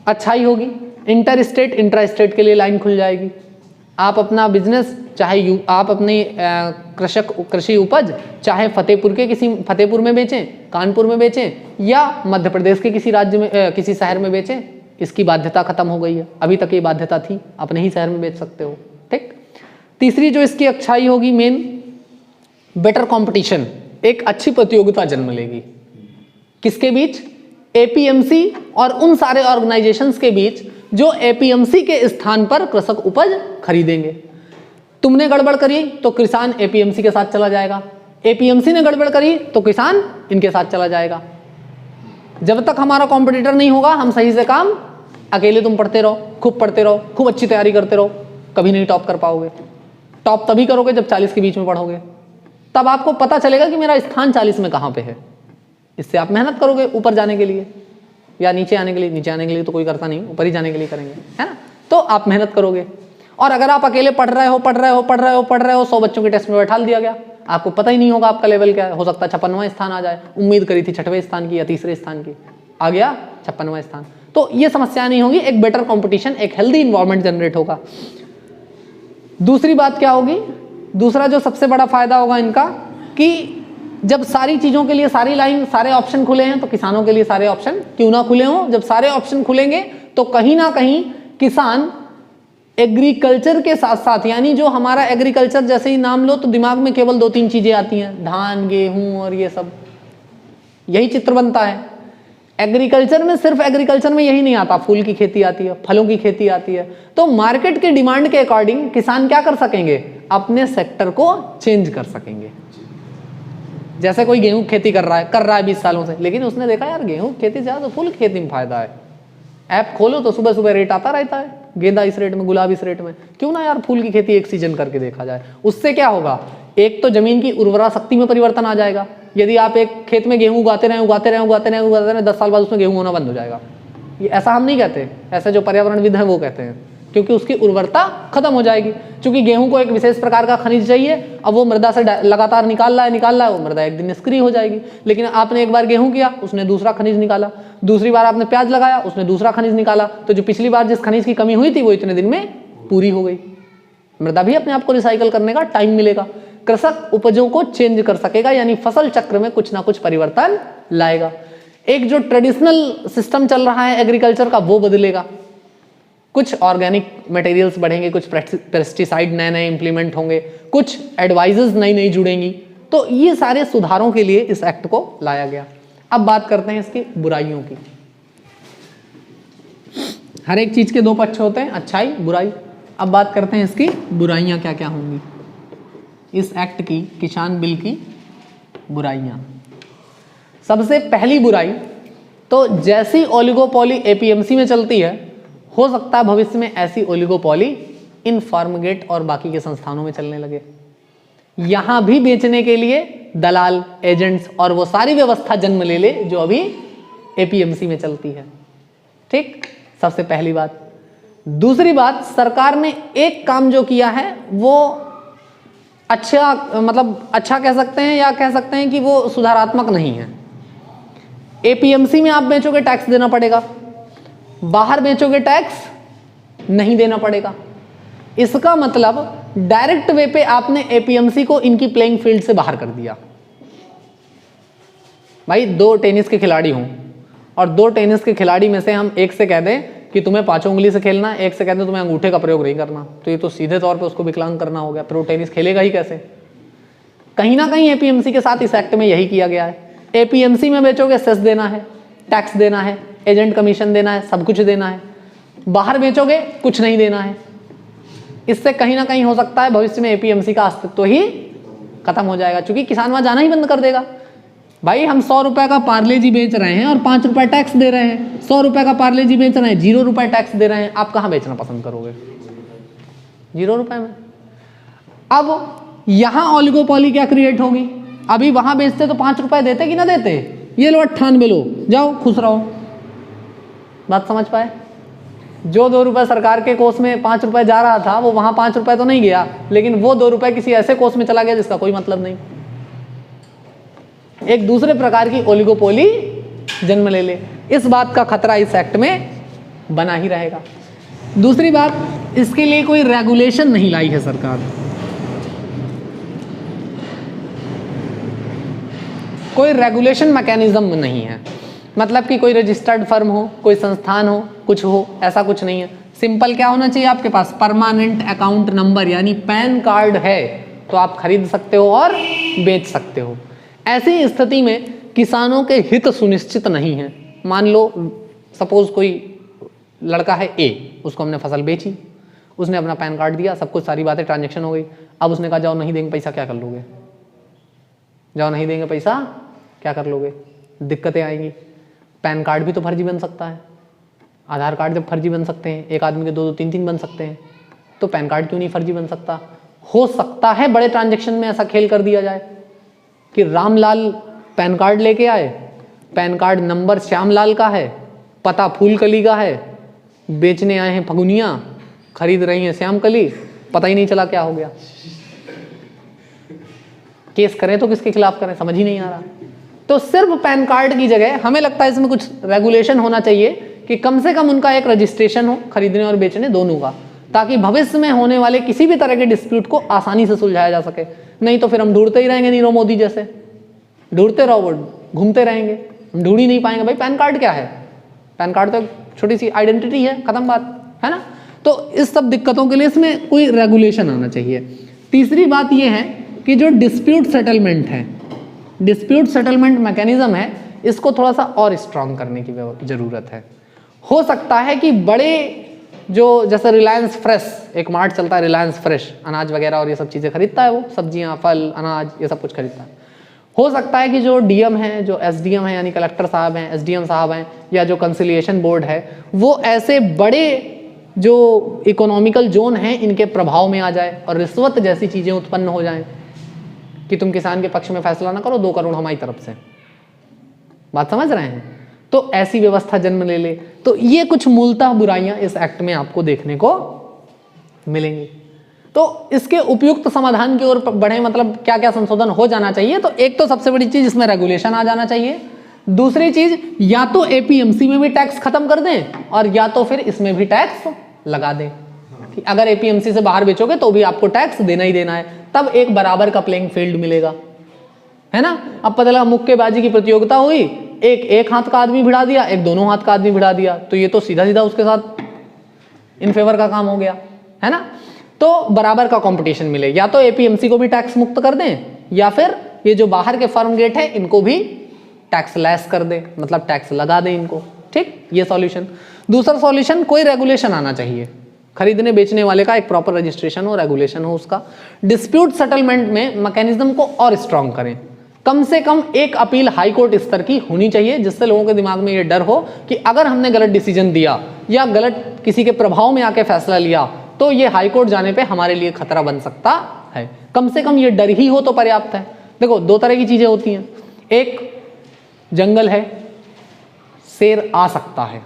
अच्छाई होगी, इंटर स्टेट इंट्रा स्टेट के लिए लाइन खुल जाएगी। आप अपना बिजनेस चाहे आप अपनी कृषि उपज चाहे फतेहपुर में बेचें, कानपुर में बेचें या मध्य प्रदेश के किसी राज्य में किसी शहर में बेचें, इसकी बाध्यता खत्म हो गई है। अभी तक ये बाध्यता थी, अपने ही शहर में बेच सकते हो। ठीक, तीसरी जो इसकी अच्छाई होगी मेन, बेटर कंपटीशन, एक अच्छी प्रतियोगिता जन्म लेगी। किसके बीच? एपीएमसी और उन सारे ऑर्गेनाइजेशंस के बीच जो एपीएमसी के स्थान पर कृषक उपज खरीदेंगे। तुमने गड़बड़ करी तो किसान एपीएमसी के साथ चला जाएगा, एपीएमसी ने गड़बड़ करी तो किसान इनके साथ चला जाएगा। जब तक हमारा कॉम्पिटिटर नहीं होगा, हम सही से काम अकेले तुम पढ़ते रहो, खूब पढ़ते रहो, खूब अच्छी तैयारी करते रहो, कभी नहीं टॉप कर पाओगे। टॉप तभी करोगे जब 40 के बीच में पढ़ोगे, तब आपको पता चलेगा कि मेरा स्थान 40 में कहाँ पे है। इससे आप मेहनत करोगे ऊपर जाने के लिए या नीचे आने के लिए। नीचे आने के लिए तो कोई करता नहीं, ऊपर ही जाने के लिए करेंगे, है ना। तो आप मेहनत करोगे। और अगर आप अकेले पढ़ रहे हो 100 बच्चों के टेस्ट में बैठा दिया गया, आपको पता ही नहीं होगा आपका लेवल क्या है। हो सकता है 56वां स्थान आ जाए, उम्मीद करी थी 6वें स्थान की या 3रे स्थान की, आ गया 56वां स्थान। तो ये समस्या नहीं होगी, एक बेटर कंपटीशन, एक हेल्दी इन्वायरमेंट जनरेट होगा। दूसरी बात क्या होगी, दूसरा जो सबसे बड़ा फायदा होगा इनका, कि जब सारी चीजों के लिए सारी लाइन सारे ऑप्शन खुले हैं, तो किसानों के लिए सारे ऑप्शन क्यों ना खुले हों। जब सारे ऑप्शन खुलेंगे तो कहीं ना कहीं किसान एग्रीकल्चर के साथ साथ, यानी जो हमारा एग्रीकल्चर जैसे ही नाम लो तो दिमाग में केवल 2-3 चीजें आती हैं, धान गेहूं और ये सब, यही चित्र बनता है। एग्रीकल्चर में सिर्फ एग्रीकल्चर में यही नहीं आता, फूल की खेती आती है, फलों की खेती आती है। तो मार्केट के डिमांड के अकॉर्डिंग किसान क्या कर सकेंगे, अपने सेक्टर को चेंज कर सकेंगे। जैसे कोई गेहूं खेती कर रहा है 20 सालों से, लेकिन उसने देखा यार गेहूं खेती ज्यादा तो फूल खेती में फायदा है। ऐप खोलो तो सुबह सुबह रेट आता रहता है, गेंदा इस रेट में, गुलाब इस रेट में, क्यों ना यार फूल की खेती एक सीजन करके देखा जाए। उससे क्या होगा, एक तो जमीन की उर्वरा शक्ति में परिवर्तन आ जाएगा। यदि आप एक खेत में गेहूं उगाते रहे 10 साल बाद उसमें गेहूं होना बंद हो जाएगा। ये ऐसा हम नहीं कहते, ऐसे जो पर्यावरणविद हैं वो कहते हैं, क्योंकि उसकी उर्वरता खत्म हो जाएगी। क्योंकि गेहूं को एक विशेष प्रकार का खनिज चाहिए, अब वो मृदा से लगातार निकाल रहा है, वो मृदा एक दिन निष्क्रिय हो जाएगी। लेकिन आपने एक बार गेहूं किया, उसने दूसरा खनिज निकाला, दूसरी बार आपने प्याज लगाया, उसने दूसरा खनिज निकाला, तो जो पिछली बार जिस खनिज की कमी हुई थी वो इतने दिन में पूरी हो गई। मृदा भी अपने आप को रिसाइकल करने का टाइम मिलेगा, कृषक उपजों को चेंज कर सकेगा, यानी फसल चक्र में कुछ ना कुछ परिवर्तन लाएगा। एक जो ट्रेडिशनल सिस्टम चल रहा है एग्रीकल्चर का वो बदलेगा, कुछ ऑर्गेनिक मटेरियल्स बढ़ेंगे, कुछ पेस्टिसाइड नए नए इंप्लीमेंट होंगे, कुछ एडवाइजेस नई नई जुड़ेंगी। तो ये सारे सुधारों के लिए इस एक्ट को लाया गया। अब बात करते हैं इसकी बुराइयों की। हर एक चीज के दो पक्ष होते हैं, अच्छाई बुराई। अब बात करते हैं इसकी बुराइयां क्या क्या होंगी। इस एक्ट की, किसान बिल की बुराइयां। सबसे पहली बुराई तो जैसी ओलिगोपोली एपीएमसी में चलती है, हो सकता है भविष्य में ऐसी ओलिगोपोली इन फार्मगेट और बाकी के संस्थानों में चलने लगे। यहां भी बेचने के लिए दलाल, एजेंट्स और वो सारी व्यवस्था जन्म ले ले जो अभी एपीएमसी में चलती है। ठीक, सबसे पहली बात। दूसरी बात, सरकार ने एक काम जो किया है वो अच्छा, मतलब अच्छा कह सकते हैं या कह सकते हैं कि वो सुधारात्मक नहीं है। एपीएमसी में आप बेचोगे टैक्स देना पड़ेगा, बाहर बेचोगे टैक्स नहीं देना पड़ेगा। इसका मतलब डायरेक्ट वे पे आपने एपीएमसी को इनकी प्लेइंग फील्ड से बाहर कर दिया। भाई दो टेनिस के खिलाड़ी हों और दो टेनिस के खिलाड़ी में से हम एक से कह दें कि तुम्हें पांचों उंगली से खेलना है, एक से कह दें तुम्हें अंगूठे का प्रयोग नहीं करना, तो ये तो सीधे तौर पे उसको विकलांग करना हो गया, फिर वो टेनिस खेलेगा ही कैसे। कहीं ना कहीं एपीएमसी के साथ इस एक्ट में यही किया गया है। एपीएमसी में बेचोगे सेस देना है, टैक्स देना है, एजेंट कमीशन देना है, सब कुछ देना है। बाहर बेचोगे कुछ नहीं देना है। इससे कहीं ना कहीं हो सकता है भविष्य में एपीएमसी का अस्तित्व ही खत्म हो जाएगा, क्योंकि किसान वहां जाना ही बंद कर देगा। भाई हम 100 रुपए का पार्ले जी बेच रहे हैं और 5 रुपए टैक्स दे रहे हैं, 100 रुपए का पार्ले जी बेच रहे हैं, 0 रुपए टैक्स दे रहे हैं, आप कहां बेचना पसंद करोगे? 0 रुपए में। अब यहां ओलिगोपोली क्या क्रिएट होगी? अभी वहां बेचते तो 5 रुपए देते कि ना देते? ये लो 98 लो, जाओ खुश रहो। बात समझ पाए? जो 2 रुपए सरकार के कोष में 5 रुपए जा रहा था, वो वहां 5 रुपए तो नहीं गया, लेकिन वो 2 रुपए किसी ऐसे कोष में चला गया जिसका कोई मतलब नहीं। एक दूसरे प्रकार की ओलिगोपोली जन्म ले ले। इस बात का खतरा इस एक्ट में बना ही रहेगा। दूसरी बात, इसके लिए कोई रेगुलेशन नहीं लाई है सरकार। कोई रेगुलेशन मैकेनिज्म नहीं है, मतलब कि कोई रजिस्टर्ड फर्म हो, कोई संस्थान हो, कुछ हो, ऐसा कुछ नहीं है। सिंपल क्या होना चाहिए आपके पास? परमानेंट अकाउंट नंबर, यानी पैन कार्ड है तो आप खरीद सकते हो और बेच सकते हो। ऐसी स्थिति में किसानों के हित सुनिश्चित नहीं है। मान लो सपोज कोई लड़का है ए, उसको हमने फसल बेची, उसने अपना पैन कार्ड दिया, सब कुछ सारी बातें ट्रांजेक्शन हो गई। अब उसने कहा जाओ नहीं देंगे पैसा, क्या कर लोगे? जाओ नहीं देंगे पैसा, क्या कर लोगे? दिक्कतें आएंगी। पैन कार्ड भी तो फर्जी बन सकता है, आधार कार्ड जब फर्जी बन सकते हैं, एक आदमी के 2-2, 3-3 बन सकते हैं, तो पैन कार्ड क्यों नहीं फर्जी बन सकता? हो सकता है बड़े ट्रांजेक्शन में ऐसा खेल कर दिया जाए कि रामलाल पैन कार्ड लेके आए, पैन कार्ड नंबर श्यामलाल का है, पता फूलकली का है, बेचने आए हैं फगुनिया, खरीद रही हैं श्यामकली, पता ही नहीं चला क्या हो गया। केस करें तो किसके खिलाफ करें, समझ ही नहीं आ रहा। तो सिर्फ पैन कार्ड की जगह हमें लगता है इसमें कुछ रेगुलेशन होना चाहिए कि कम से कम उनका एक रजिस्ट्रेशन हो, खरीदने और बेचने दोनों का, ताकि भविष्य में होने वाले किसी भी तरह के डिस्प्यूट को आसानी से सुलझाया जा सके। नहीं तो फिर हम ढूंढते ही रहेंगे, नीरव मोदी जैसे ढूंढते रहो, घूमते रहेंगे, हम ढूंढ ही नहीं पाएंगे। भाई पैन कार्ड क्या है? पैन कार्ड तो एक छोटी सी आइडेंटिटी है, खत्म बात है ना। तो इस सब दिक्कतों के लिए इसमें कोई रेगुलेशन आना चाहिए। तीसरी बात यह है कि जो डिस्प्यूट सेटलमेंट है, डिस्प्यूट सेटलमेंट मैकेनिज्म है, इसको थोड़ा सा और स्ट्रांग करने की जरूरत है। हो सकता है कि बड़े जो जैसे रिलायंस फ्रेश, एक मार्ट चलता है रिलायंस फ्रेश, अनाज वगैरह और ये सब चीज़ें खरीदता है, वो सब्जियां, फल, अनाज, ये सब कुछ खरीदता है। हो सकता है कि जो डीएम है, जो एसडीएम है यानी कलेक्टर साहब हैं, एसडीएम साहब हैं, या जो कंसिलिएशन बोर्ड है, वो ऐसे बड़े जो इकोनॉमिकल जोन हैं इनके प्रभाव में आ जाए और रिश्वत जैसी चीज़ें उत्पन्न हो जाएं कि तुम किसान के पक्ष में फैसला ना करो, 2 करोड़ हमारी तरफ से। बात समझ रहे हैं? तो ऐसी व्यवस्था जन्म ले ले। तो ये कुछ मूलतः बुराइयां इस एक्ट में आपको देखने को मिलेंगी। तो इसके उपयुक्त समाधान की ओर बढ़े, मतलब क्या क्या संशोधन हो जाना चाहिए? तो एक तो सबसे बड़ी चीज, इसमें रेगुलेशन आ जाना चाहिए। दूसरी चीज, या तो एपीएमसी में भी टैक्स खत्म कर दें और या तो फिर इसमें भी टैक्स लगा दें। कि अगर एपीएमसी से बाहर बेचोगे तो भी आपको टैक्स देना ही देना है, तब एक बराबर का प्लेइंग फील्ड मिलेगा, है ना। अब पता लगा मुक्केबाजी की प्रतियोगिता हुई, एक हाथ का आदमी भिड़ा दिया, एक दोनों हाथ का आदमी भिड़ा दिया, तो ये तो सीधा सीधा उसके साथ इन फेवर का काम हो गया, है ना। तो बराबर का कंपटीशन मिले, या तो एपीएमसी को भी टैक्स मुक्त कर दें या फिर ये जो बाहर के फार्म गेट है इनको भी टैक्स लेस कर दे, मतलब टैक्स लगा दे इनको, ठीक। ये सॉल्यूशन। दूसरा सॉल्यूशन, कोई रेगुलेशन आना चाहिए, खरीदने बेचने वाले का एक प्रॉपर रजिस्ट्रेशन हो, रेगुलेशन हो उसका। डिस्प्यूट सेटलमेंट में मैकेनिज्म को और स्ट्रांग करें, कम से कम एक अपील हाई कोर्ट स्तर की होनी चाहिए, जिससे लोगों के दिमाग में ये डर हो कि अगर हमने गलत डिसीजन दिया या गलत किसी के प्रभाव में आके फैसला लिया तो ये हाई कोर्ट जाने पे हमारे लिए खतरा बन सकता है। कम से कम ये डर ही हो तो पर्याप्त है। देखो, दो तरह की चीजें होती हैं, एक जंगल है शेर आ सकता है,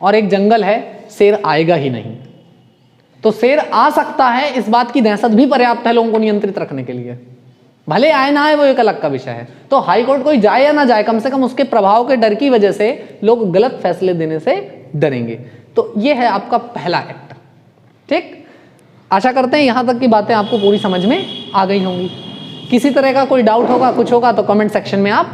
और एक जंगल है शेर आएगा ही नहीं। तो शेर आ सकता है इस बात की दहशत भी पर्याप्त है लोगों को नियंत्रित रखने के लिए, भले आए ना आए वो एक अलग का विषय है। तो हाई कोर्ट कोई जाए या ना जाए, कम से कम उसके प्रभाव के डर की वजह से लोग गलत फैसले देने से डरेंगे। तो ये है आपका पहला एक्ट, ठीक। आशा करते हैं यहां तक की बातें आपको पूरी समझ में आ गई होंगी। किसी तरह का कोई डाउट होगा, कुछ होगा तो कमेंट सेक्शन में आप